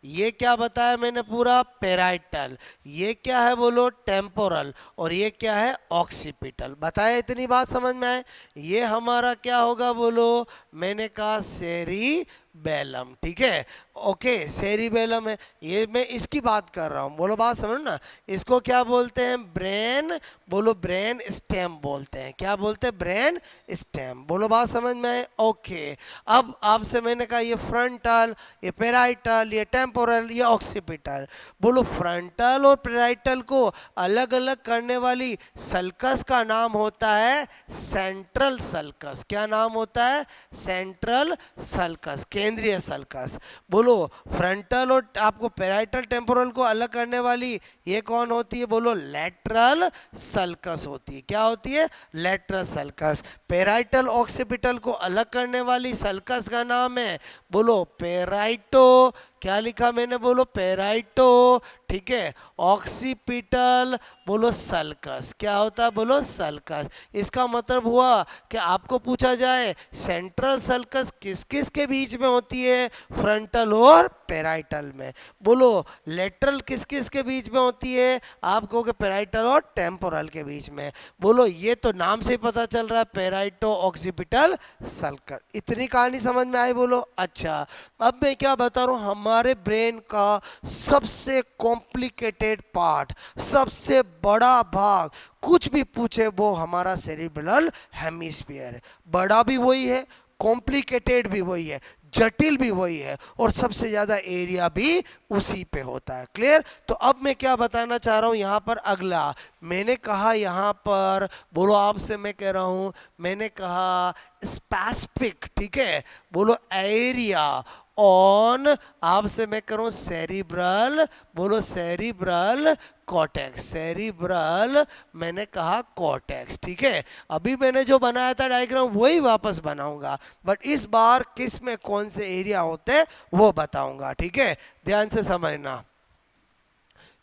ये क्या बताया मैंने, पूरा पेराइटल। ये क्या है, बोलो टेम्पोरल। और ये क्या है, ऑक्सीपिटल। बताया, इतनी बात समझ में आए। ये हमारा क्या होगा, बोलो मैंने कहा सेरिबेलम, ठीक है, ओके, सेरिबेलम है। ये मैं इसकी बात कर रहा हूँ, बोलो बात समझ ना। इसको क्या बोलते हैं, ब्रेन, बोलो ब्रेन स्टेम बोलते हैं। क्या बोलते हैं, ब्रेन स्टेम। बोलो बात समझ में आए, ओके। अब आपसे मैंने कहा ये फ्रंटल, ये पेराइटल, ये टेम्पोरल, ये ऑक्सीपिटल। बोलो फ्रंटल और पेराइटल को अलग अलग करने वाली सल्कस का नाम होता है सेंट्रल सल्कस। क्या नाम होता है, सेंट्रल सल्कस, केंद्रीय सल्कस। बोलो फ्रंटल और आपको पेराइटल टेम्पोरल को अलग करने वाली ये कौन होती है, बोलो लेटरल सल्कस होती है। क्या होती है, लेटरल सल्कस। पेराइटल ऑक्सीपिटल को अलग करने वाली सल्कस का नाम है, बोलो पेराइटो। क्या लिखा मैंने, बोलो पेराइटो, ठीक है। ऑक्सीपिटल, बोलो सल्कस। क्या होता है, बोलो सल्कस। इसका मतलब हुआ कि आपको पूछा जाए सेंट्रल सल्कस किस किस के बीच में होती है, फ्रंटल और पेराइटल में। बोलो लेटरल किस किस के बीच में होती है, आप कहोगे पेराइटल और टेम्पोरल के बीच में। बोलो ये तो नाम से ही पता चल रहा है, पेराइटो ऑक्सीपिटल सल्कस। इतनी कहानी समझ में आई, बोलो अच्छा। अब मैं क्या बता रहा हूँ, हमारे ब्रेन का सबसे कॉम्प्लिकेटेड पार्ट, सबसे बड़ा भाग, कुछ भी पूछे वो हमारा सेरिब्रल हेमिस्फीयर है। बड़ा भी वही है, कॉम्प्लिकेटेड भी वही है, जटिल भी वही है, और सबसे ज्यादा एरिया भी उसी पे होता है। क्लियर। तो अब मैं क्या बताना चाह रहा हूं, यहां पर अगला मैंने कहा, यहां पर बोलो आपसे मैं कह रहा हूं, मैंने कहा स्पेसिफिक, ठीक है, बोलो एरिया ऑन, आपसे मैं करूं सेरिब्रल, बोलो सेरिब्रल कॉर्टेक्स, सेरिब्रल मैंने कहा कॉर्टेक्स, ठीक है। अभी मैंने जो बनाया था डायग्राम वही वापस बनाऊंगा, बट इस बार किस में कौन से एरिया होते हैं वो बताऊंगा, ठीक है, ध्यान से समझना।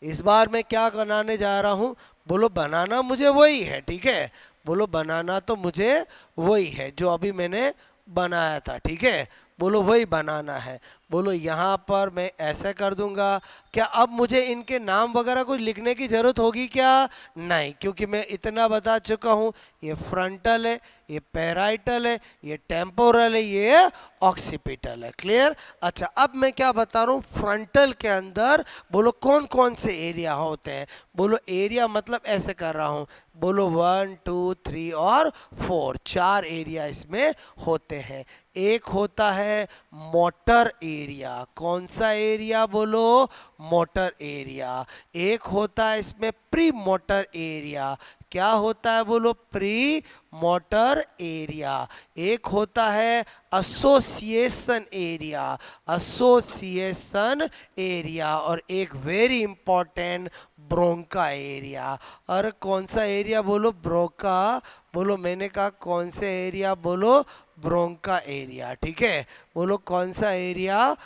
इस बार मैं क्या बनाने जा रहा हूं, बोलो बनाना मुझे वही है, ठीक है, बोलो बनाना तो मुझे वही है जो अभी मैंने बनाया था, ठीक है, बोलो वही बनाना है। बोलो यहाँ पर मैं ऐसे कर दूंगा। क्या अब मुझे इनके नाम वगैरह कुछ लिखने की जरूरत होगी क्या, नहीं, क्योंकि मैं इतना बता चुका हूँ, ये फ्रंटल है, ये पेराइटल है, ये टेम्पोरल है, ये ऑक्सीपिटल है। क्लियर। अच्छा, अब मैं क्या बता रहा हूँ, फ्रंटल के अंदर बोलो कौन कौन से एरिया होते हैं। बोलो एरिया मतलब ऐसे कर रहा हूँ, बोलो 1 2 3 और 4, 4 एरिया इसमें होते हैं। एक होता है मोटर एरिया। कौन सा एरिया, बोलो मोटर एरिया। एक होता है इसमें प्री मोटर एरिया। क्या होता है बोलो, प्री मोटर एरिया। एक होता है एसोसिएशन एरिया, एसोसिएशन एरिया, और एक वेरी इंपॉर्टेंट ब्रोंका एरिया। और कौन सा एरिया बोलो, ब्रोंका बोलो, मैंने कहा कौन से एरिया बोलो, ब्रोंका एरिया। ठीक है, बोलो कौन सा एरिया,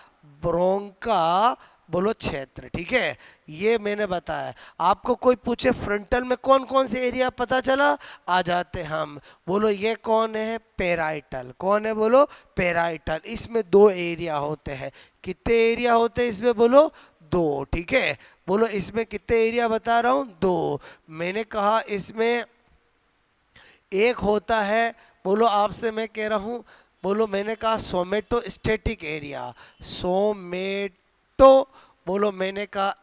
ब्रोंका बोलो क्षेत्र। ठीक है, ये मैंने बताया। आपको कोई पूछे फ्रंटल में कौन कौन से एरिया, पता चला, आ जाते हम। बोलो ये कौन है, पेराइटल। कौन है बोलो, पेराइटल। इसमें दो एरिया होते हैं। कितने एरिया होते हैं इसमें बोलो, दो। ठीक है, बोलो इसमें कितने एरिया बता रहा हूं, दो। मैंने कहा इसमें एक होता है, बोलो आपसे मैं कह रहा हूं, बोलो मैंने कहा सोमेटो स्टेटिक एरिया, सोमेटो बोलो, मैंने कहा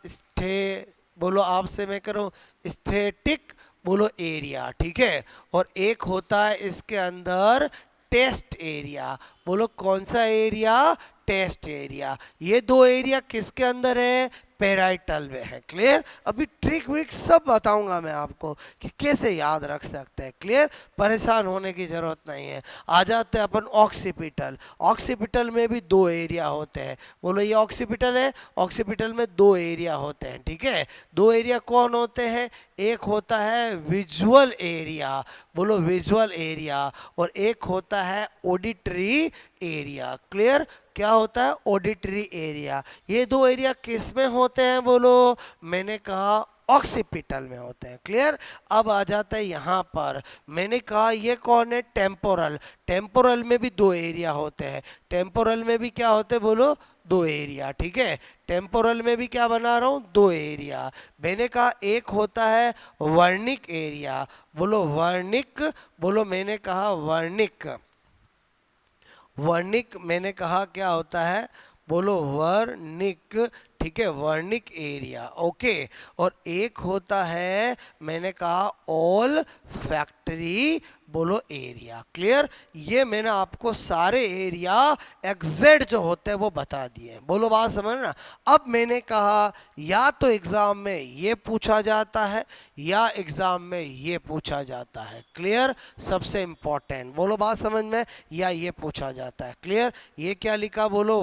बोलो आपसे मैं कह रहा हूं स्थेटिक बोलो एरिया। ठीक है, और एक होता है इसके अंदर टेस्ट एरिया। बोलो कौन सा एरिया, टेस्ट एरिया। ये दो एरिया किसके अंदर है, पेराइटल में है। क्लियर, अभी ट्रिक विक सब बताऊंगा मैं आपको कि कैसे याद रख सकते हैं। क्लियर, परेशान होने की जरूरत नहीं है। आ जाते हैं अपन ऑक्सीपिटल। ऑक्सीपिटल में भी दो एरिया होते हैं। बोलो ये ऑक्सीपिटल है, ऑक्सीपिटल में दो एरिया होते हैं। ठीक है, दो एरिया कौन होते हैं, एक होता है विजुअल एरिया, बोलो विजुअल एरिया, और एक होता है ऑडिटरी एरिया। क्लियर, क्या होता है, ऑडिटरी एरिया। ये दो एरिया किस में होते हैं बोलो, मैंने कहा ऑक्सीपिटल में होते हैं। क्लियर, अब आ जाता है यहाँ पर, मैंने कहा ये कौन है, टेम्पोरल। टेम्पोरल में भी दो एरिया होते हैं। टेम्पोरल में भी क्या होते हैं बोलो, दो एरिया। ठीक है, टेम्पोरल में भी क्या बना रहा हूं, दो एरिया। मैंने कहा एक होता है वर्निक एरिया, बोलो वर्निक, बोलो मैंने कहा वर्निक। वर्निक मैंने कहा क्या होता है, बोलो वर्निक। ठीक है, वर्निक एरिया। ओके, और एक होता है मैंने कहा ऑल फैक्ट्री बोलो एरिया। क्लियर, ये मैंने आपको सारे एरिया एग्जैक्ट जो होते हैं वो बता दिए। बोलो बात समझ ना। अब मैंने कहा या तो एग्जाम में ये पूछा जाता है या एग्जाम में ये पूछा जाता है। क्लियर, सबसे इंपॉर्टेंट, बोलो बात समझ में, या ये पूछा जाता है। क्लियर, ये क्या लिखा बोलो,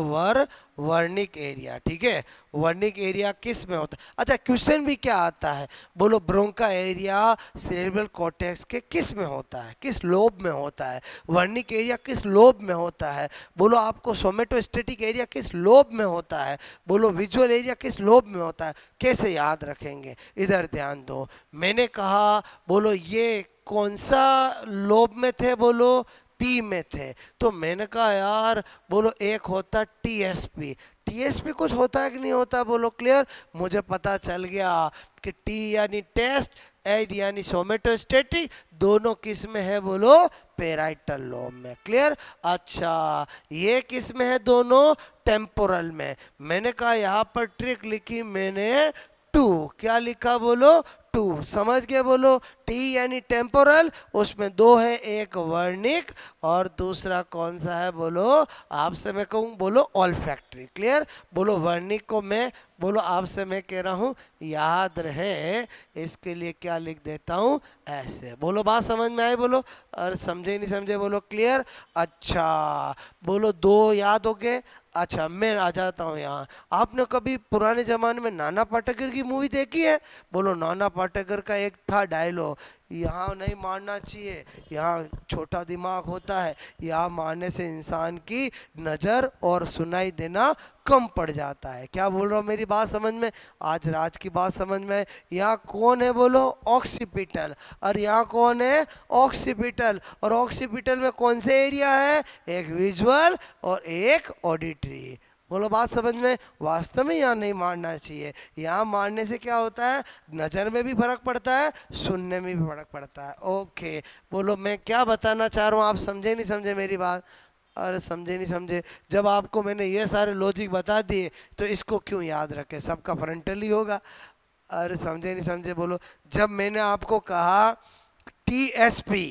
वर्निक एरिया। ठीक है, वर्निक एरिया किस में होता है। अच्छा, क्वेश्चन भी क्या आता है, बोलो ब्रोंका एरिया सेरेब्रल कॉर्टेक्स के किस में होता है, किस लोब में होता है। वर्निक एरिया किस लोब में होता है, बोलो आपको सोमेटोस्टेटिक एरिया किस लोब में होता है, बोलो विजुअल एरिया किस लोब में होता है। कैसे याद रखेंगे, इधर ध्यान दो। मैंने कहा बोलो ये कौन सा लोब में थे, बोलो पी में थे। तो मैंने कहा यार बोलो एक होता टीएसपी। टीएसपी कुछ होता है कि नहीं होता, बोलो। क्लियर, मुझे पता चल गया कि टी यानी टेस्ट, एड यानी सोमेटोस्टेटिक, दोनों किस में है बोलो, पेराइटल लोब में। क्लियर, अच्छा ये किस में है, दोनों टेम्पोरल में। मैंने कहा यहाँ पर ट्रिक लिखी मैंने, टू, क्या लिखा बोलो, टू। समझ गए बोलो, टी यानी टेम्पोरल, उसमें दो है, एक वर्निक और दूसरा कौन सा है बोलो, आपसे मैं कहूँ बोलो ऑल फैक्ट्री। क्लियर, बोलो वर्निक को मैं बोलो आपसे मैं कह रहा हूँ याद रहे, इसके लिए क्या लिख देता हूँ ऐसे। बोलो बात समझ में आई बोलो, और समझे नहीं समझे बोलो। क्लियर, अच्छा बोलो दो याद हो गए। अच्छा मैं आ जाता हूँ यहाँ। आपने कभी पुराने ज़माने में नाना पाटेकर की मूवी देखी है, बोलो नाना पाटेकर का एक था डायलॉग, यहाँ नहीं मारना चाहिए, यहाँ छोटा दिमाग होता है, यहाँ मारने से इंसान की नज़र और सुनाई देना कम पड़ जाता है। क्या बोल रहा हूँ, मेरी बात समझ में, आज राज की बात समझ में। यहाँ कौन है बोलो, ऑक्सीपिटल, और यहाँ कौन है, ऑक्सीपिटल, और ऑक्सीपिटल में कौन से एरिया है, एक विजुअल और एक ऑडिटरी। बोलो बात समझ में। वास्तव में यहाँ नहीं मारना चाहिए, यहाँ मारने से क्या होता है, नज़र में भी फर्क पड़ता है, सुनने में भी फर्क पड़ता है। ओके, बोलो मैं क्या बताना चाह रहा हूँ, आप समझे नहीं समझे मेरी बात। अरे समझे नहीं समझे, जब आपको मैंने ये सारे लॉजिक बता दिए तो इसको क्यों याद रखे, सबका फ्रंटल ही होगा। अरे समझे नहीं समझे बोलो, जब मैंने आपको कहा टीएसपी,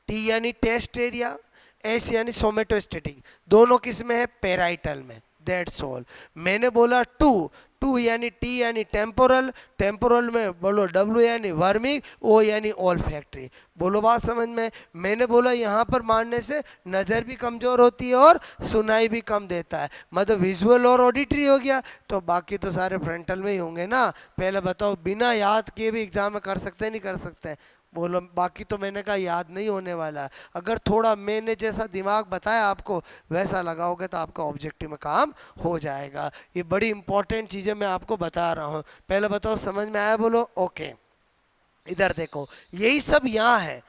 टी यानी टेस्ट एरिया, एस यानी सोमेटोस्टेटिक, दोनों किस में है, पेराइटल में। That's all. मैंने बोला टू, टू यानी टी यानी टेम्पोरल, टेम्पोरल में बोलो डब्ल्यू यानी वर्मिंग, ओ यानी ऑल फैक्ट्री। बोलो बात समझ में। मैंने बोला यहाँ पर मारने से नज़र भी कमज़ोर होती है और सुनाई भी कम देता है, मतलब विजुअल और ऑडिटरी हो गया, तो बाकी तो सारे फ्रंटल में ही होंगे ना। पहले बताओ, बिना याद किए भी एग्जाम में कर सकते हैं नहीं कर सकते हैं? बोलो बाकी तो मैंने कहा याद नहीं होने वाला है। अगर थोड़ा मैंने जैसा दिमाग बताया आपको वैसा लगाओगे तो आपका ऑब्जेक्टिव में काम हो जाएगा। ये बड़ी इंपॉर्टेंट चीज़ें मैं आपको बता रहा हूँ। पहले बताओ समझ में आया? बोलो ओके। इधर देखो, यही सब यहाँ है।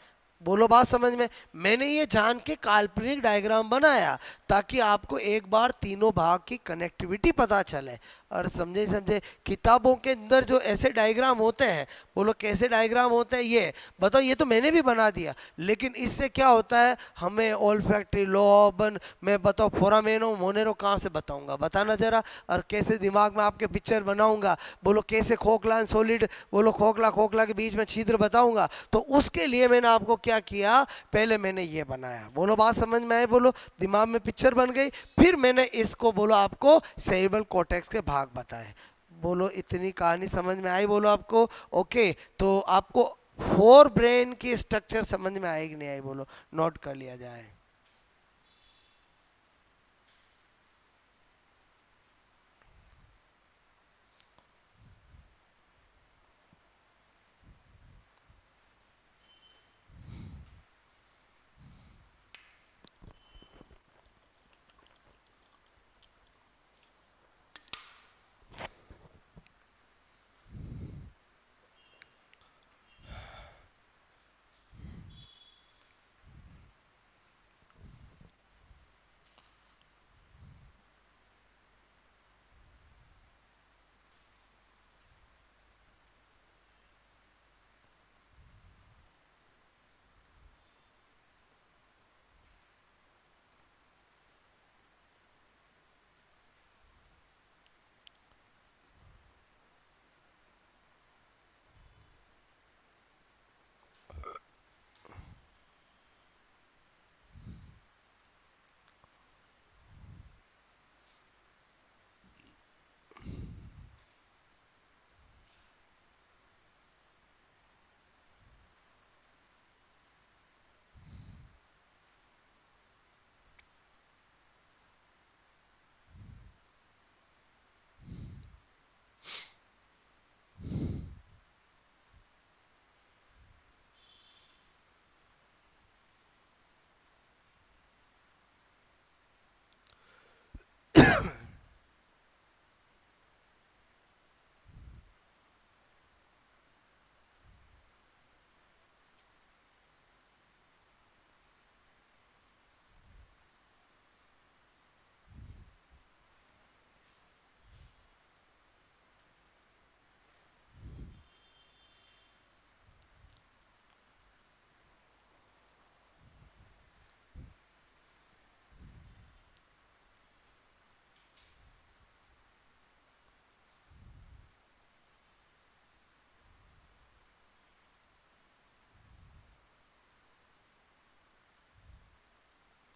बोलो बात समझ में। मैंने ये जान के काल्पनिक डायग्राम बनाया ताकि आपको एक बार तीनों भाग की कनेक्टिविटी पता चले। और समझे समझे, किताबों के अंदर जो ऐसे डायग्राम होते हैं, बोलो कैसे डायग्राम होते हैं ये बताओ। ये तो मैंने भी बना दिया, लेकिन इससे क्या होता है, हमें ऑल फैक्ट्री लोबन, मैं बताओ फोरामेनो मोनेरो कहाँ से बताऊंगा, बताना जरा। और कैसे दिमाग में आपके पिक्चर बनाऊंगा, बोलो कैसे खोखला सॉलिड, बोलो खोखला खोखला के बीच में छिद्र बताऊंगा। तो उसके लिए मैंने आपको क्या किया, पहले मैंने ये बनाया। बोलो बात समझ में आए? बोलो दिमाग में पिक्चर बन गई, फिर मैंने इसको बोलो आपको सेरिब्रल कॉर्टेक्स के भाग बताए। बोलो इतनी कहानी समझ में आई? बोलो आपको ओके। तो आपको फोर ब्रेन की स्ट्रक्चर समझ में आई कि नहीं आई? बोलो नोट कर लिया जाए।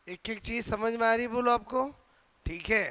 एक एक चीज समझ में आ रही? बोलो आपको ठीक है?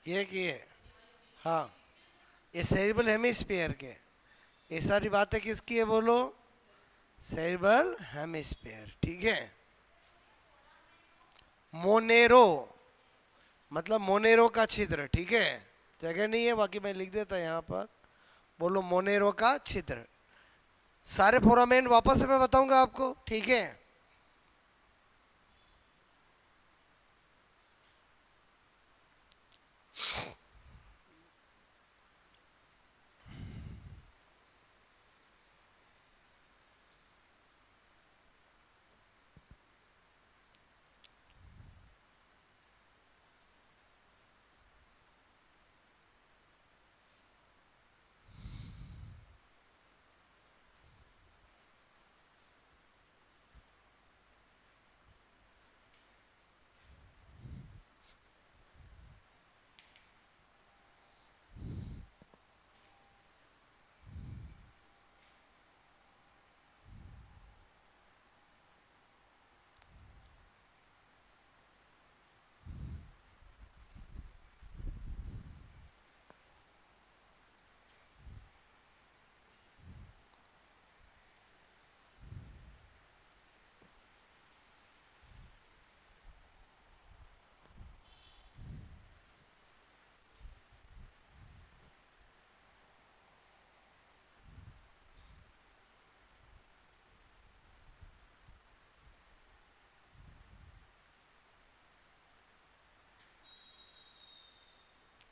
ये कि ये, हाँ, ये सेरिब्रल हेमिस्फीयर के, ये सारी बातें किसकी है बोलो? सेरिब्रल हेमिस्फीयर, ठीक है। मोनेरो मतलब मोनेरो का छिद्र, ठीक है। जगह नहीं है, बाकी मैं लिख देता यहाँ पर। बोलो मोनेरो का छिद्र। सारे फोरामेन वापस से मैं बताऊंगा आपको, ठीक है।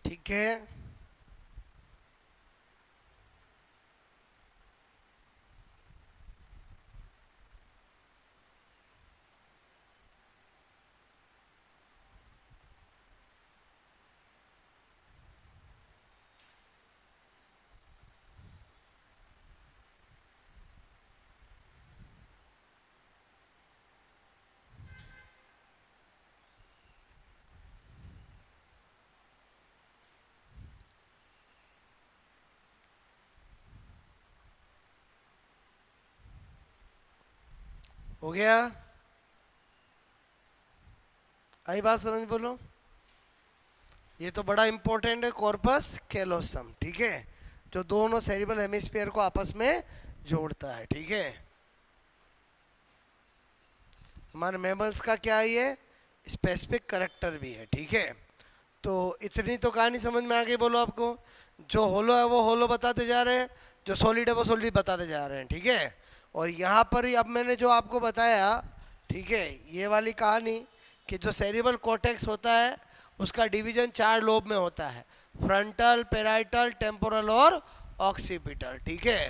ठीक है, हो गया। आई बात समझ बोलो? ये तो बड़ा इंपॉर्टेंट है, कॉर्पस कैलोसम, ठीक है, जो दोनों सेरिब्रल हेमिस्फीयर को आपस में जोड़ता है, ठीक है। हमारे मैमल्स का क्या है, ये स्पेसिफिक करेक्टर भी है, ठीक है। तो इतनी तो कहानी समझ में आ गई बोलो आपको? जो होलो है वो होलो बताते जा रहे हैं, जो सॉलिड है वो सॉलिड बताते जा रहे हैं, ठीक है। और यहाँ पर ही अब मैंने जो आपको बताया, ठीक है, ये वाली कहानी कि जो सेरिब्रल कॉर्टेक्स होता है उसका डिवीजन 4 लोब में होता है, फ्रंटल, पेराइटल, टेम्पोरल और ऑक्सीपिटल, ठीक है।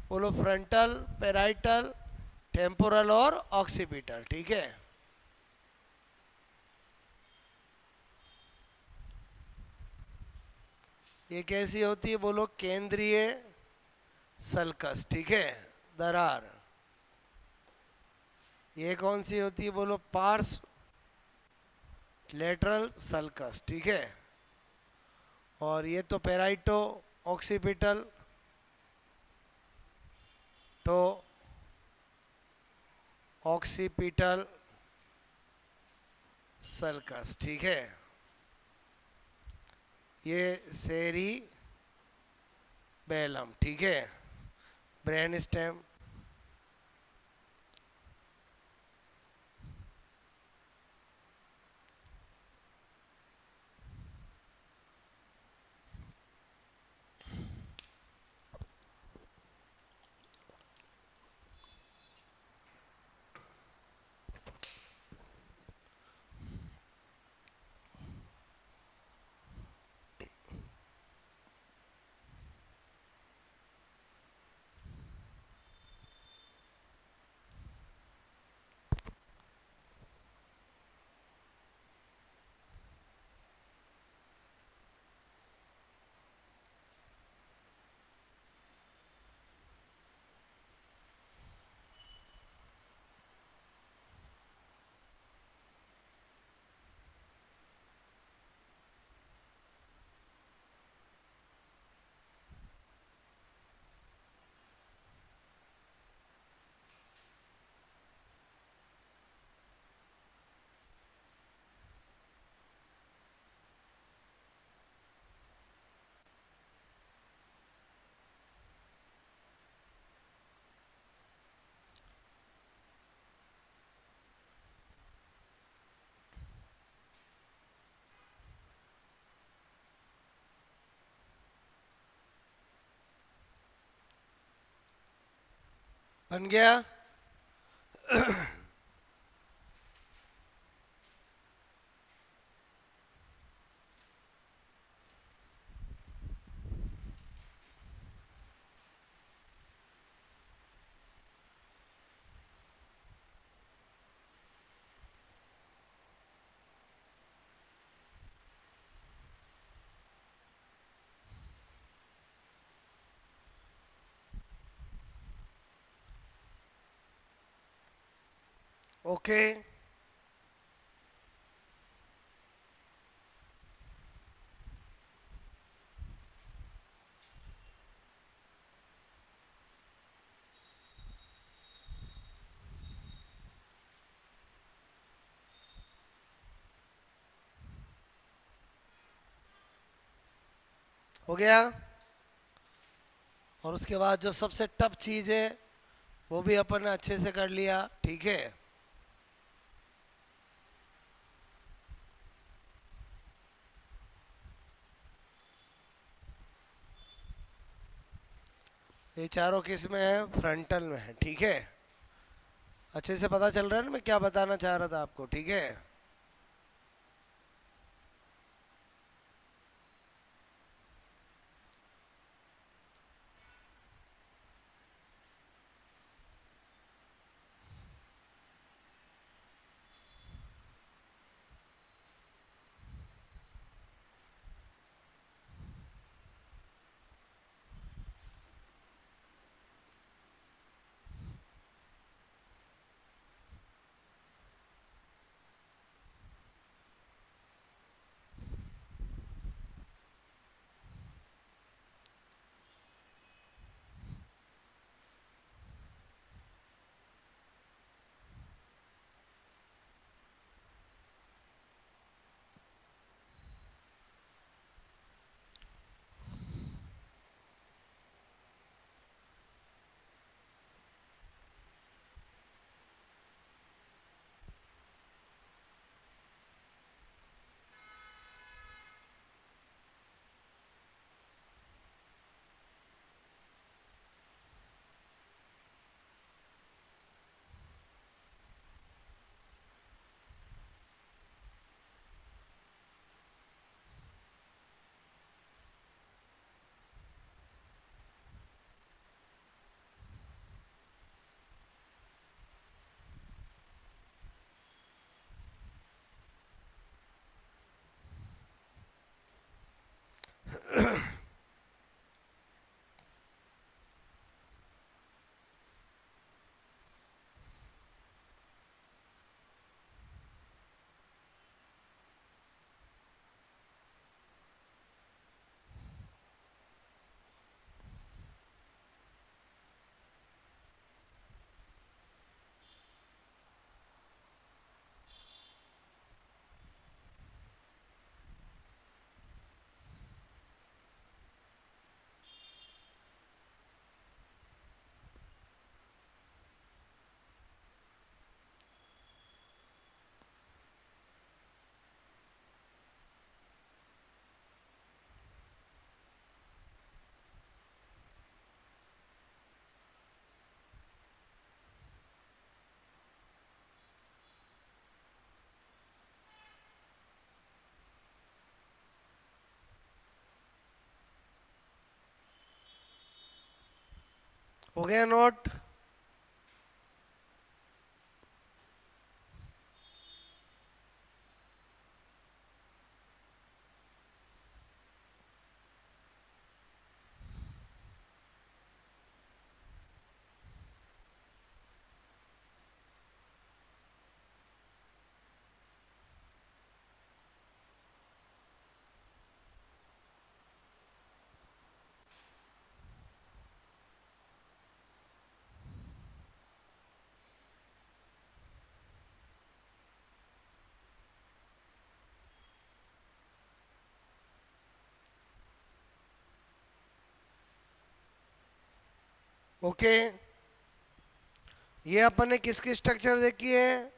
बोलो फ्रंटल, पेराइटल, टेम्पोरल और ऑक्सीपिटल, ठीक है। ये कैसी होती है बोलो? केंद्रीय सल्कस, ठीक है, दरार। ये कौन सी होती है बोलो? पार्स लेटरल सल्कस, ठीक है। और ये तो पेराइटो ऑक्सीपिटल तो ऑक्सीपिटल सल्कस, ठीक है। ये सेरी बेलम, ठीक है, ब्रेन स्टेम। बन गया। ओके, हो गया। और उसके बाद जो सबसे टफ चीज़ है वो भी अपन ने अच्छे से कर लिया, ठीक है। ये चारों किस में है? फ्रंटल में है, ठीक है। अच्छे से पता चल रहा है ना मैं क्या बताना चाह रहा था आपको, ठीक है। हो गया नोट? ओके, ये अपन ने किसकी स्ट्रक्चर देखी है?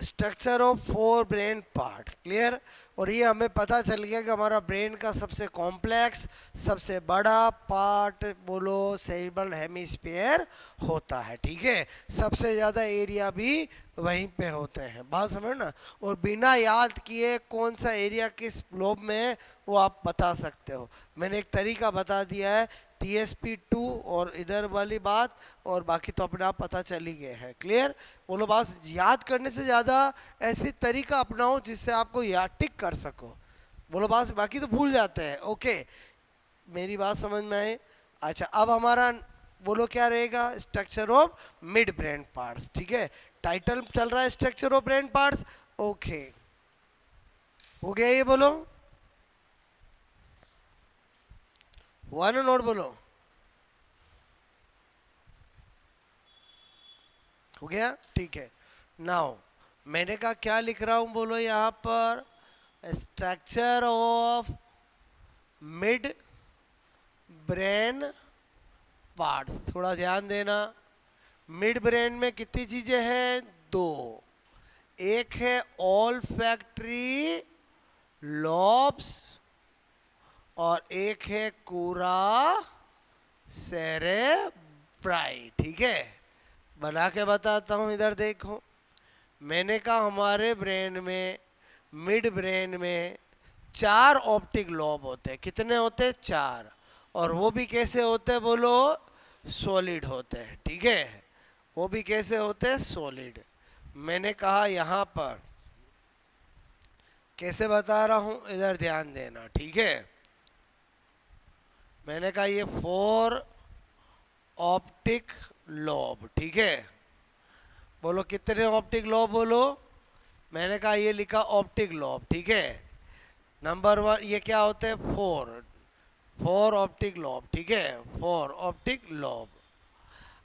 Structure of 4 brain part, clear. और ये हमें पता चल गया कि हमारा ब्रेन का सबसे कॉम्प्लेक्स, सबसे बड़ा पार्ट बोलो सेरिब्रल हेमिस्फीयर होता है, ठीक है। सबसे ज़्यादा एरिया भी वहीं पे होते हैं, बात समझ ना। और बिना याद किए कौन सा एरिया किस लोब में है वो आप बता सकते हो। मैंने एक तरीका बता दिया है, TSP2 और इधर वाली बात, और बाकी तो अपने आप पता चल ही गए हैं, क्लियर। बोलो बस याद करने से ज़्यादा ऐसी तरीका अपनाओ जिससे आपको याद टिक कर सको। बोलो बस, बाकी तो भूल जाते हैं। ओके, मेरी बात समझ में आए। अच्छा, अब हमारा बोलो क्या रहेगा, structure of mid brain parts, ठीक है। टाइटल चल रहा है structure of brain parts. Okay, हो गया ये, बोलो हुआ ना, नोट बोलो, हो गया, ठीक है। नाउ मैंने कहा क्या लिख रहा हूं, बोलो यहाँ पर structure of mid brain parts. थोड़ा ध्यान देना, मिड ब्रेन में कितनी चीजें हैं, 2। एक है ऑल फैक्ट्री लॉब्स और एक है कोरा सेरेब्राई, ठीक है। बना के बताता हूँ, इधर देखो। मैंने कहा हमारे ब्रेन में, मिड ब्रेन में 4 ऑप्टिक लॉब होते हैं। कितने होते हैं, 4। और वो भी कैसे होते हैं, बोलो सॉलिड होते हैं, ठीक है। वो भी कैसे होते हैं, सॉलिड। मैंने कहा यहाँ पर कैसे बता रहा हूँ, इधर ध्यान देना, ठीक है। मैंने कहा ये 4 ऑप्टिक लॉब, ठीक है। बोलो कितने ऑप्टिक लॉब, बोलो। मैंने कहा ये लिखा ऑप्टिक लॉब, ठीक है। नंबर 1 ये क्या होते हैं, 4 ऑप्टिक लॉब, ठीक है। 4 ऑप्टिक लॉब।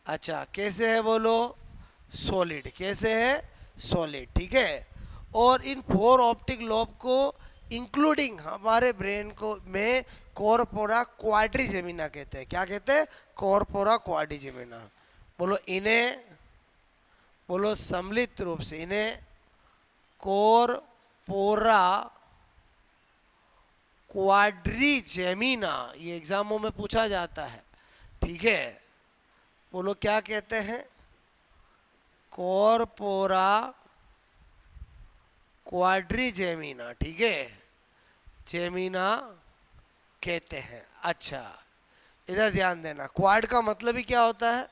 अच्छा, कैसे है, बोलो सॉलिड। कैसे है, सॉलिड, ठीक है। और इन 4 ऑप्टिक लॉब को इंक्लूडिंग हमारे ब्रेन को में कॉर्पोरा क्वाड्रिजेमिना कहते हैं। क्या कहते हैं, कॉर्पोरा क्वाड्रिजेमिना। बोलो इन्हें, बोलो सम्मिलित रूप से इन्हें कॉर्पोरा क्वाड्रिजेमिना, ये एग्जामों में पूछा जाता है, ठीक है। बोलो क्या कहते हैं, कॉर्पोरा क्वाड्रिजेमिना, ठीक है, जेमिना कहते हैं। अच्छा, इधर ध्यान देना, क्वाड का मतलब ही क्या होता है,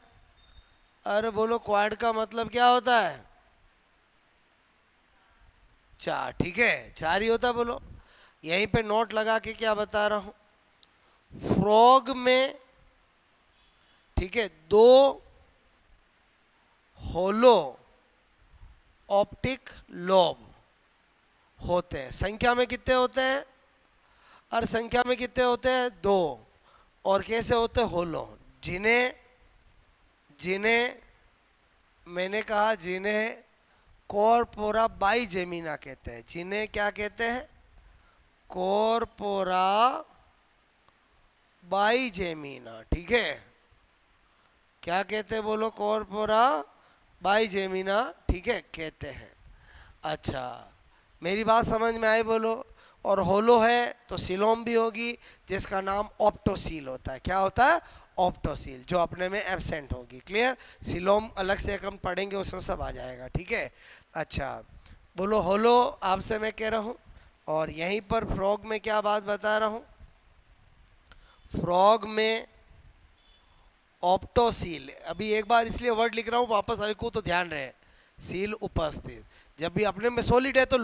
अरे बोलो क्वाड का मतलब क्या होता है, 4, ठीक है, 4 ही होता है। बोलो यहीं पे नोट लगा के क्या बता रहा हूं, फ्रॉग में, ठीक है, 2 होलो ऑप्टिक लोब होते हैं। संख्या में कितने होते हैं, और संख्या में कितने होते हैं, 2। और कैसे होते हैं, होलो, जिन्हें जिन्हें मैंने कहा जिन्हें कॉर्पोरा बाइजेमिना कहते हैं। जिन्हें क्या कहते हैं, कॉर्पोरा बाइजेमिना, ठीक है। क्या कहते हैं, बोलो कॉर्पोरा बाइजेमिना, ठीक है, कहते हैं। अच्छा, मेरी बात समझ में आई, बोलो। और होलो है तो सिलोम भी होगी, जिसका नाम ऑप्टोसील होता है। क्या होता है, ऑप्टोसील, जो अपने में एब्सेंट होगी, क्लियर। सिलोम अलग से हम पढ़ेंगे, उसमें सब आ जाएगा, ठीक है। अच्छा, बोलो होलो आपसे मैं कह रहा हूँ। और यहीं पर फ्रॉग में क्या बात बता रहा हूँ, फ्रॉग में ऑप्टोसील, अभी एक बार इसलिए वर्ड लिख रहा हूँ, वापस आए को तो ध्यान रहे, सील उपस्थित। जब भी अपने में सॉलिड है तो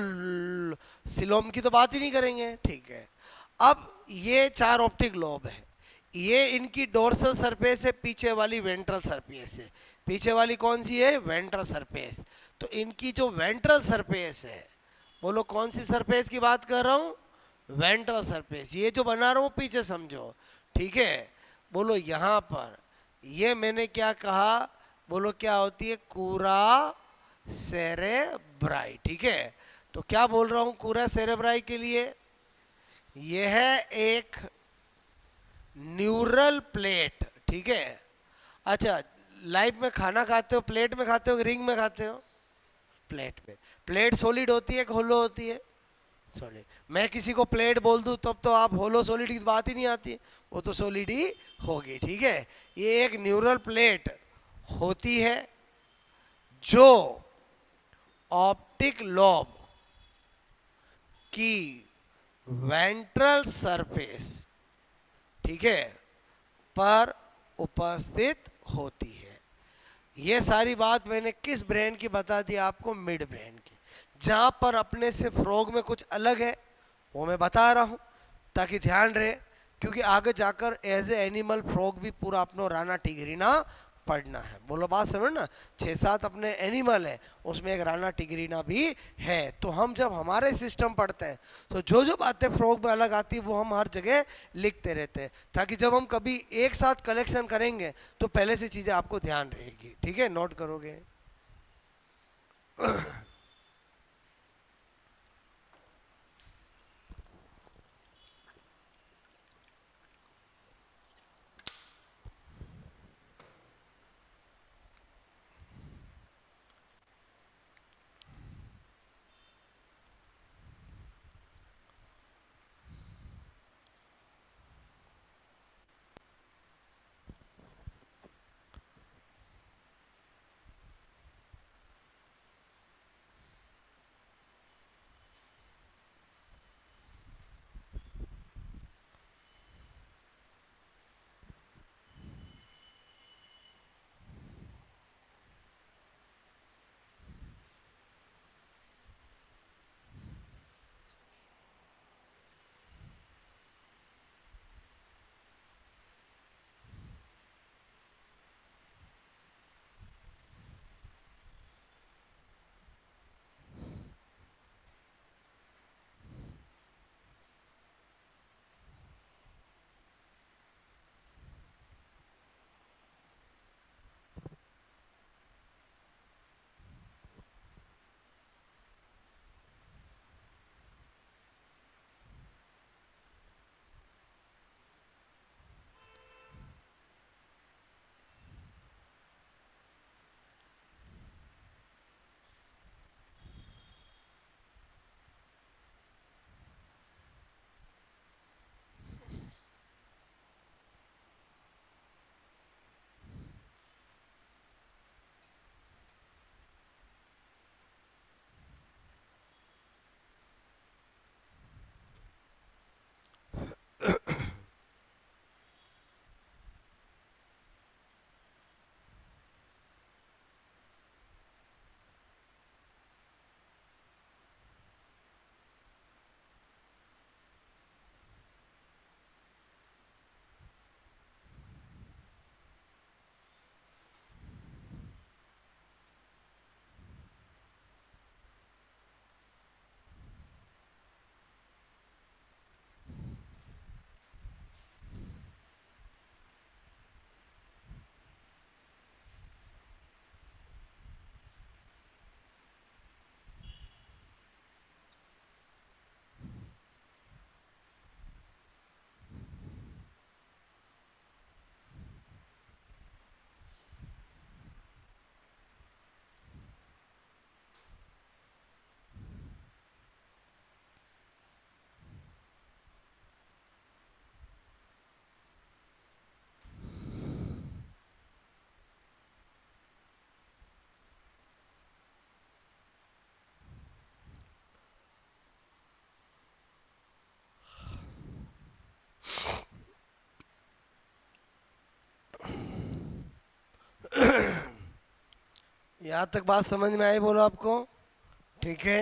सिलोम की तो बात ही नहीं करेंगे, ठीक है। अब ये 4 ऑप्टिक लोब है, ये इनकी डोर्सल सरफेस है, पीछे वाली वेंट्रल सरफेस है। पीछे वाली कौन सी है, वेंट्रल सरफेस। तो इनकी जो वेंट्रल सरफेस है, बोलो कौन सी सरफेस की बात कर रहा हूँ, वेंट्रल सरफेस। ये जो बना रहा हूँ पीछे समझो, ठीक है। बोलो यहाँ पर ये मैंने क्या कहा, बोलो क्या होती है, कूरा सेरेब्राई, ठीक है। तो क्या बोल रहा हूँ कूरा सेरेब्राई के लिए, यह है एक न्यूरल प्लेट, ठीक है। अच्छा, लाइफ में खाना खाते हो प्लेट में खाते हो रिंग में खाते हो, प्लेट पे। प्लेट सॉलिड होती है कि होलो होती है? सॉलिड। मैं किसी को प्लेट बोल दूं तब तो आप होलो सॉलिड की बात ही नहीं आती, वो तो सॉलिड ही होगी, ठीक है। ये एक न्यूरल प्लेट होती है जो ऑप्टिक लोब की वेंट्रल सरफेस, ठीक है, पर उपस्थित होती है। ये सारी बात मैंने किस ब्रेन की बता दी आपको? मिड ब्रेन की। जहां पर अपने से फ्रॉग में कुछ अलग है वो मैं बता रहा हूं ताकि ध्यान रहे, क्योंकि आगे जाकर एज ए एनिमल फ्रॉग भी पूरा अपनो राना टिगरीना पढ़ना है। बोलो बात समझ ना। 6-7 अपने एनिमल है, उसमें एक राना टिगरीना भी है। तो हम जब हमारे सिस्टम पढ़ते हैं तो जो जो बातें फ्रॉग में अलग आती है वो हम हर जगह लिखते रहते हैं, ताकि जब हम कभी एक साथ कलेक्शन करेंगे तो पहले से चीज़ें आपको ध्यान रहेगी, ठीक है, नोट करोगे। यहाँ तक बात समझ में आई? बोलो आपको, ठीक है।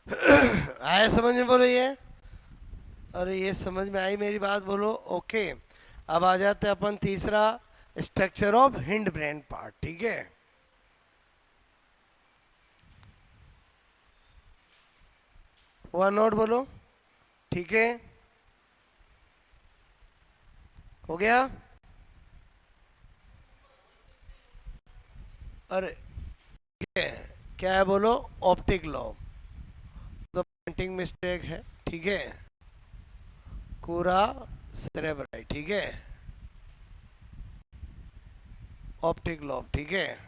आया समझ में? बोलो ये अरे ये समझ में आई मेरी बात, बोलो ओके। अब आ जाते हैं अपन तीसरा, structure of hind brain part, ठीक है। वन नोट बोलो, ठीक है, हो गया। अरे ये क्या है बोलो, ऑप्टिक लॉब, तो प्रिंटिंग मिस्टेक है, ठीक है। कूरा सेरेब्राई, ठीक है, ऑप्टिक लॉब, ठीक है,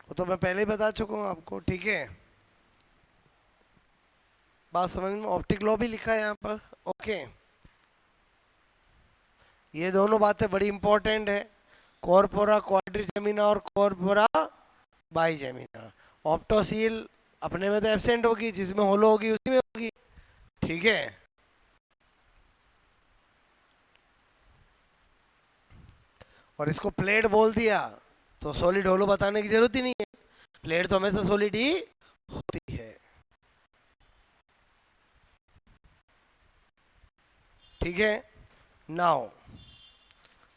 वो तो मैं पहले ही बता चुका हूँ आपको, ठीक है। बात समझ में, ऑप्टिक लॉब ही लिखा है यहाँ पर, ओके। ये दोनों बातें बड़ी इंपॉर्टेंट है, कॉर्पोरा क्वाड्रिजेमिना और कॉर्पोरा बाइजेमिना। ऑप्टोसील अपने में तो एब्सेंट होगी, जिसमें होलो होगी उसी में होगी, ठीक है। और इसको प्लेट बोल दिया तो सॉलिड होलो बताने की जरूरत ही नहीं है, प्लेट तो हमेशा सॉलिड ही होती है, ठीक है। नाउ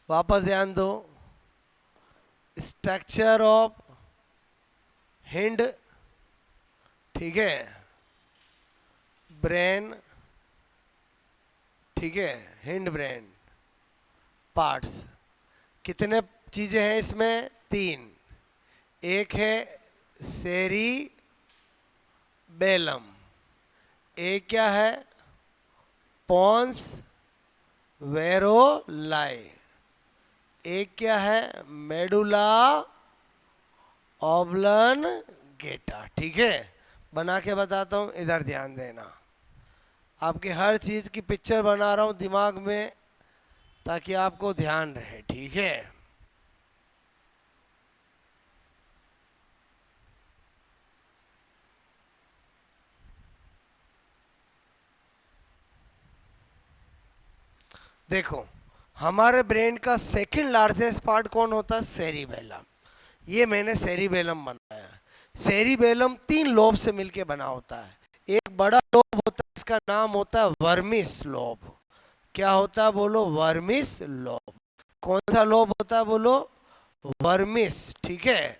वापस ध्यान दो, स्ट्रक्चर ऑफ हिंड, ठीक है, ब्रेन, ठीक है, हिंड ब्रेन पार्ट्स। कितने चीजें हैं इसमें, तीन। एक है सेरी बेलम, एक क्या है, पॉन्स वेरोलाई, एक क्या है, मेडुला ऑब्लंगेटा, ठीक है। बना के बताता हूँ, इधर ध्यान देना, आपके हर चीज की पिक्चर बना रहा हूँ दिमाग में ताकि आपको ध्यान रहे, ठीक है। देखो, हमारे ब्रेन का सेकंड लार्जेस्ट पार्ट कौन होता है, सेरिबेलम। ये मैंने सेरिबेलम बनाया। सेरिबेलम तीन लोब से मिलके बना होता है। एक बड़ा लोब होता है, इसका नाम होता है वर्मिस लोब। क्या होता है बोलो, वर्मिस लोब। कौन सा लोब होता है बोलो, वर्मिस, ठीक है।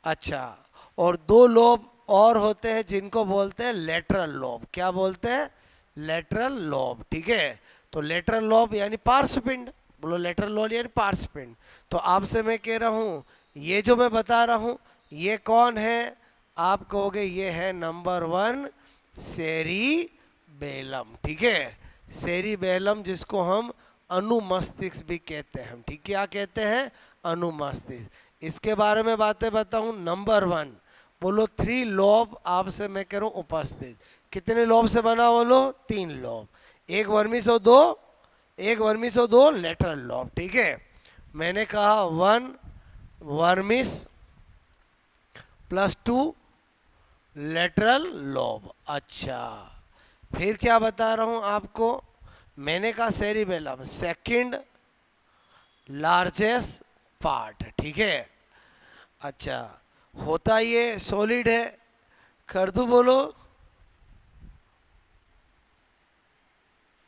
अच्छा, और दो लोब और होते हैं जिनको बोलते हैं लेटरल लोब। क्या बोलते हैं, लेटरल लोब, ठीक है। तो लेटरल लोब यानी पार्श्वपिंड, बोलो लेटरल लोब यानी पार्श्वपिंड। तो आपसे मैं कह रहा हूँ, ये जो मैं बता रहा हूँ ये कौन है, आप कहोगे ये है नंबर वन सेरिबेलम, ठीक है। सेरिबेलम जिसको हम अनुमस्तिष्क भी कहते हैं, हम ठीक, क्या कहते हैं, अनुमस्तिष्क। इसके बारे में बातें बताऊं, नंबर वन बोलो, थ्री लोब आपसे मैं कह रहा हूँ उपस्थित। कितने लोब से बना बोलो, तीन लोब, एक वर्मिस और दो, एक वर्मिस और दो लेटरल लोब, ठीक है। मैंने कहा one vermis plus two lateral lobe. अच्छा, फिर क्या बता रहा हूं आपको, मैंने कहा सेरिबेलम सेकंड लार्जेस्ट पार्ट, ठीक है। अच्छा, होता ये सॉलिड है, कर दूं बोलो,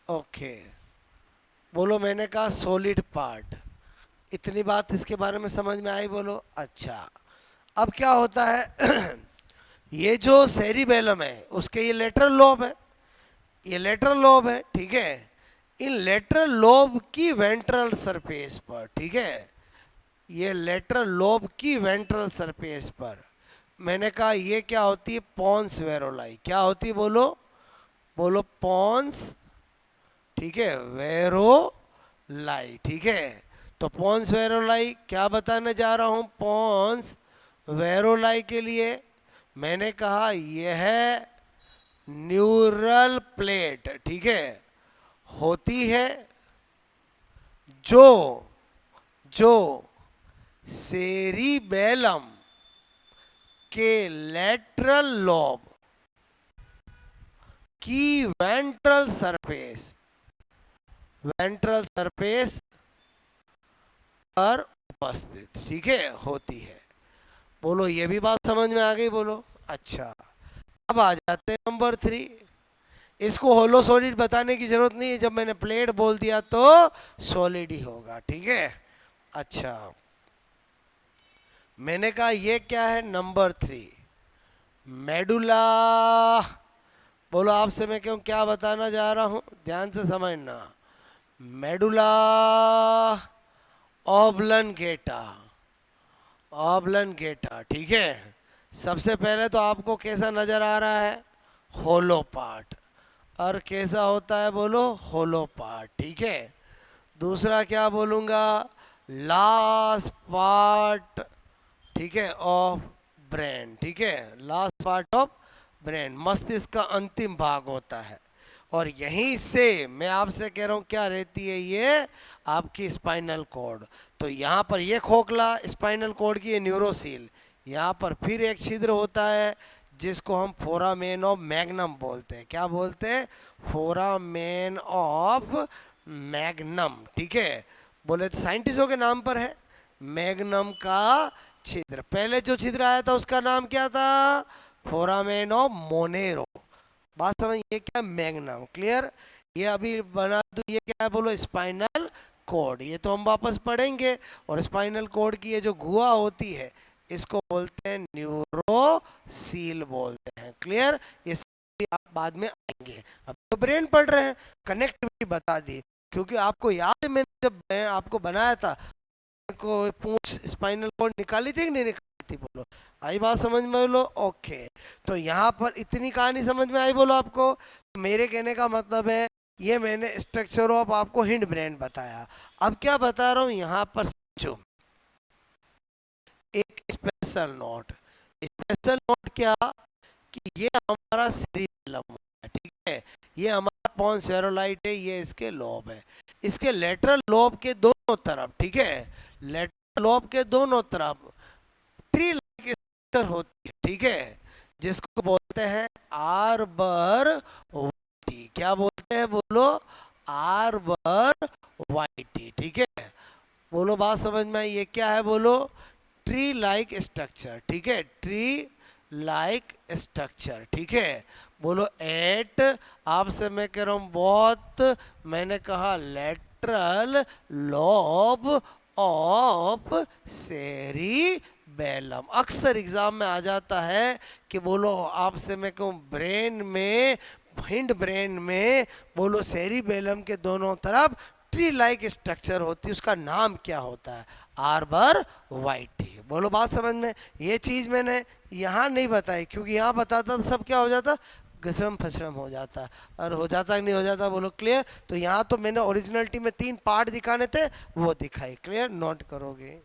ओके। बोलो मैंने कहा सॉलिड पार्ट, इतनी बात इसके बारे में समझ में आई बोलो। अच्छा, अब क्या होता है ये जो सेरिबेलम है उसके ये लेटरल लोब है, ये लेटरल लोब है, ठीक है। इन लेटरल लोब की वेंट्रल सरफेस पर, ठीक है, ये लेटरल लोब की वेंट्रल सरफेस पर मैंने कहा ये क्या होती है, पॉन्स वेरोलाई। क्या होती है बोलो, बोलो पॉन्स, ठीक है, वेरोलाई, ठीक है। तो पॉन्स वेरोलाई क्या बताने जा रहा हूं, पॉन्स वेरोलाई के लिए मैंने कहा यह है न्यूरल प्लेट, ठीक है, होती है जो जो सेरिबेलम के लेटरल लोब की वेंट्रल सरफेस, वेंट्रल सरफेस पर उपस्थित, ठीक है, होती है। बोलो ये भी बात समझ में आ गई बोलो। अच्छा, अब आ जाते हैं नंबर थ्री, इसको होलो सॉलिड बताने की जरूरत नहीं है, जब मैंने प्लेट बोल दिया तो सॉलिड ही होगा, ठीक है। अच्छा, मैंने कहा ये क्या है, नंबर 3 मेडुला। बोलो आपसे मैं क्यों क्या बताना जा रहा हूं, ध्यान से समझना। मेडुला ऑब्लंगेटा, ऑब्लंगेटा, ठीक है। सबसे पहले तो आपको कैसा नजर आ रहा है, होलो पार्ट, और कैसा होता है बोलो, होलो पार्ट, ठीक है। दूसरा क्या बोलूँगा, लास्ट पार्ट, ठीक है, ऑफ ब्रेन, ठीक है, लास्ट पार्ट ऑफ ब्रेन, मस्तिष्क का अंतिम भाग होता है। और यहीं से मैं आपसे कह रहा हूँ क्या रहती है ये, आपकी स्पाइनल कॉर्ड। तो यहाँ पर ये खोखला स्पाइनल कॉर्ड की ये न्यूरोसील, यहाँ पर फिर एक छिद्र होता है जिसको हम फोरामेन ऑफ मैग्नम बोलते हैं। क्या बोलते हैं, फोरामेन ऑफ मैग्नम, ठीक है। बोले तो साइंटिस्टों के नाम पर है, मैग्नम का छिद्र। पहले जो छिद्र आया था उसका नाम क्या था, फोरामेन ऑफ मोनेरो। बात समझ, ये क्या, मैग्नम, क्लियर। ये अभी बना दो, ये क्या है बोलो, स्पाइनल कॉर्ड, ये तो हम वापस पढ़ेंगे। और स्पाइनल कॉर्ड की ये जो गुहा होती है इसको बोलते हैं न्यूरोसील बोलते हैं, क्लियर। ये सभी आप बाद में आएंगे, अब तो ब्रेन पढ़ रहे हैं, कनेक्टिविटी बता दी। क्योंकि आपको याद है मैंने जब आपको बनाया था को पूंछ स्पाइनल कॉर्ड निकाली थी कि नहीं निकाली थी, बोलो आई बात समझ में, बोलो ओके। तो यहाँ पर इतनी कहानी समझ में आई बोलो आपको। तो मेरे कहने का मतलब है ये मैंने स्ट्रक्चर ऑफ आपको हिंड ब्रेन बताया। अब क्या बता रहा हूँ यहाँ पर समझो, एक स्पेशल नोट। स्पेशल नोट क्या, कि ये हमारा सेरिबेलम है, ठीक है। ये हमारा पॉन्स वेरोलाइट है, ये इसके लोब है। इसके लेटरल लोब के दोनों तरफ, ठीक है, लेटरल लोब के दोनों तरफ ट्री लाइक स्ट्रक्चर होती है, ठीक है, जिसको बोलते हैं आर्बर वाइटी। क्या बोलते हैं बोलो, आर्बर वाइटी, ठीक है। बोलो बात समझ में आई, ये क्या है बोलो, ट्री लाइक स्ट्रक्चर, ठीक है, ट्री लाइक स्ट्रक्चर, ठीक है। बोलो एट, आपसे मैं कह रहा हूँ बहुत, मैंने कहा लेटरल लोब ऑफ सेरिबेलम। अक्सर एग्जाम में आ जाता है कि बोलो आपसे मैं कहूँ ब्रेन में, हिंड ब्रेन में बोलो सेरिबेलम के दोनों तरफ ट्री लाइक स्ट्रक्चर होती है, उसका नाम क्या होता है, आर्बर वाइटी। बोलो बात समझ में। ये चीज़ मैंने यहाँ नहीं बताई, क्योंकि यहाँ बताता तो सब क्या हो जाता, घसरम फसरम हो जाता, और हो जाता कि नहीं हो जाता, बोलो क्लियर। तो यहाँ तो मैंने ओरिजिनलिटी में 3 पार्ट दिखाने थे, वो दिखाई, क्लियर, नोट करोगे।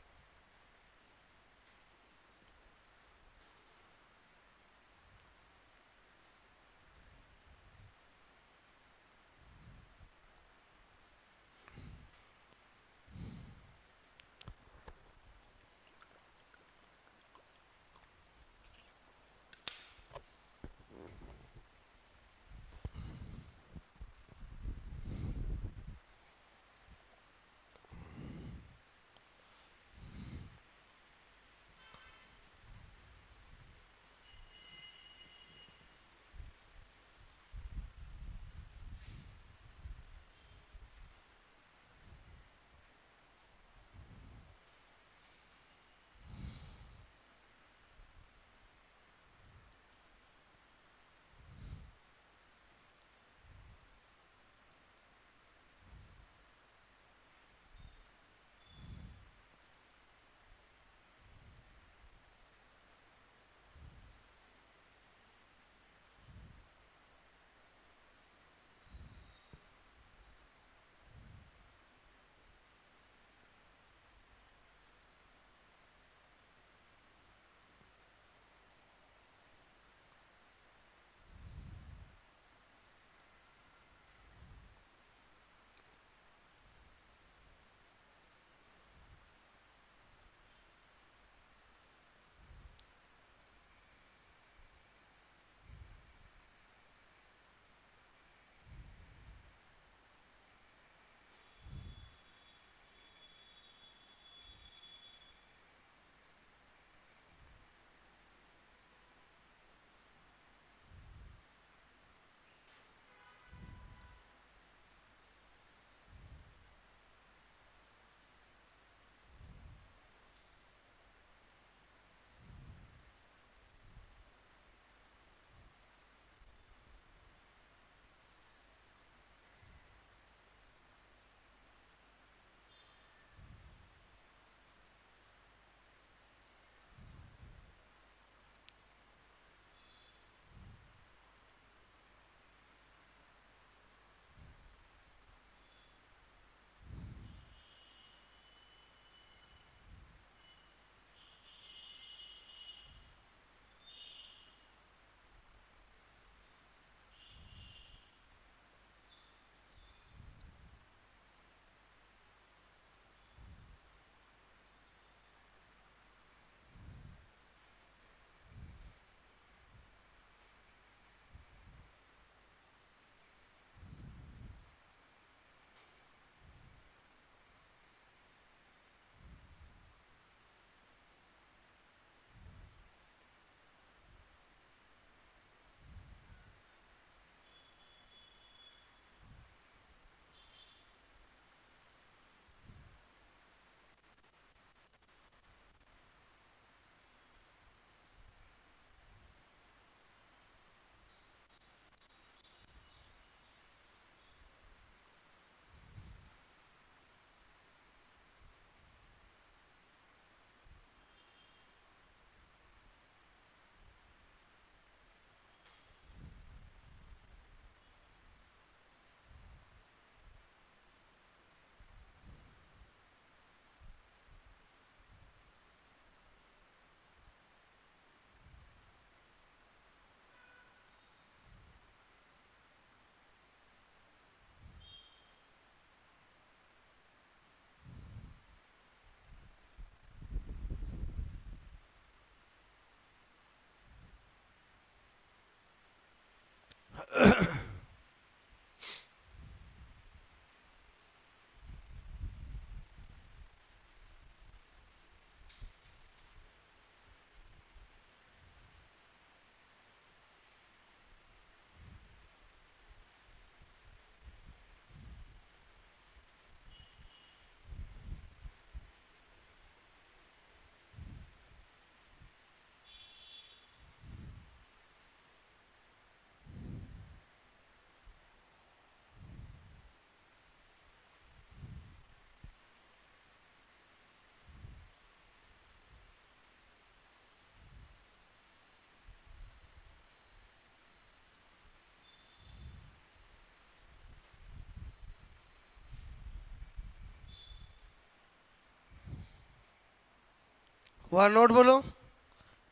हुआ नोट बोलो।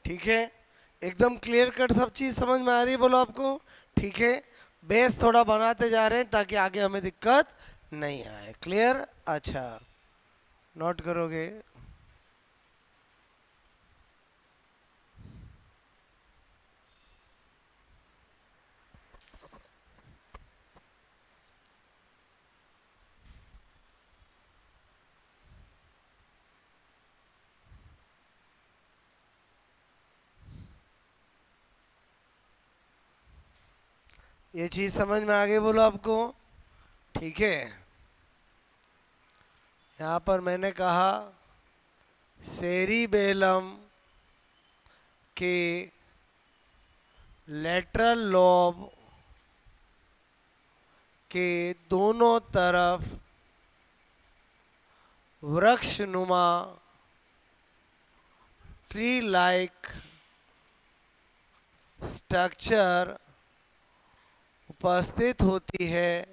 ठीक है, एकदम क्लियर कट सब चीज़ समझ में आ रही है बोलो आपको। ठीक है, बेस थोड़ा बनाते जा रहे हैं ताकि आगे हमें दिक्कत नहीं आए। क्लियर? अच्छा, नोट करोगे। ये चीज़ समझ में आ गई बोलो आपको। ठीक है, यहाँ पर मैंने कहा सेरिबेलम के लेटरल लोब के दोनों तरफ वृक्षनुमा ट्री लाइक स्ट्रक्चर उपस्थित होती है,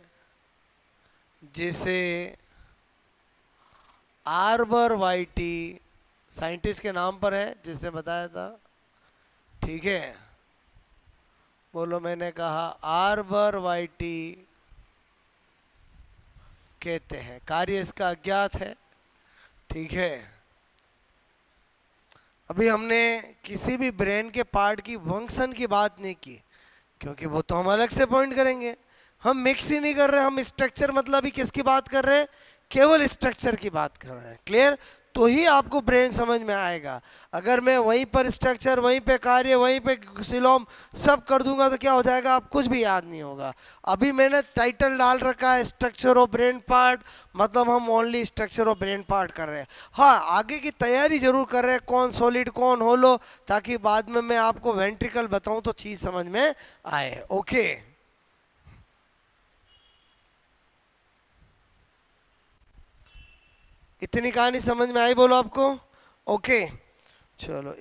जिसे आर्बर वाइटी साइंटिस्ट के नाम पर है जिसने बताया था। ठीक है, बोलो, मैंने कहा आर्बर वाइटी कहते हैं। कार्य इसका अज्ञात है। ठीक है, अभी हमने किसी भी ब्रेन के पार्ट की फंक्शन की बात नहीं की, क्योंकि वो तो हम अलग से पॉइंट करेंगे। हम मिक्स ही नहीं कर रहे, हम स्ट्रक्चर मतलब ही किसकी बात कर रहे हैं, केवल स्ट्रक्चर की बात कर रहे हैं। क्लियर? तो ही आपको ब्रेन समझ में आएगा। अगर मैं वहीं पर स्ट्रक्चर, वहीं पे कार्य, वहीं पे सिलोम सब कर दूंगा तो क्या हो जाएगा, आप कुछ भी याद नहीं होगा। अभी मैंने टाइटल डाल रखा है स्ट्रक्चर ऑफ ब्रेन पार्ट, मतलब हम only structure of brain part कर रहे हैं। हाँ, आगे की तैयारी जरूर कर रहे हैं, कौन सॉलिड कौन होलो, ताकि बाद में मैं आपको वेंट्रिकल बताऊं तो चीज समझ में आए। ओके, इतनी कहानी समझ में आई बोलो आपको। ओके, चलो।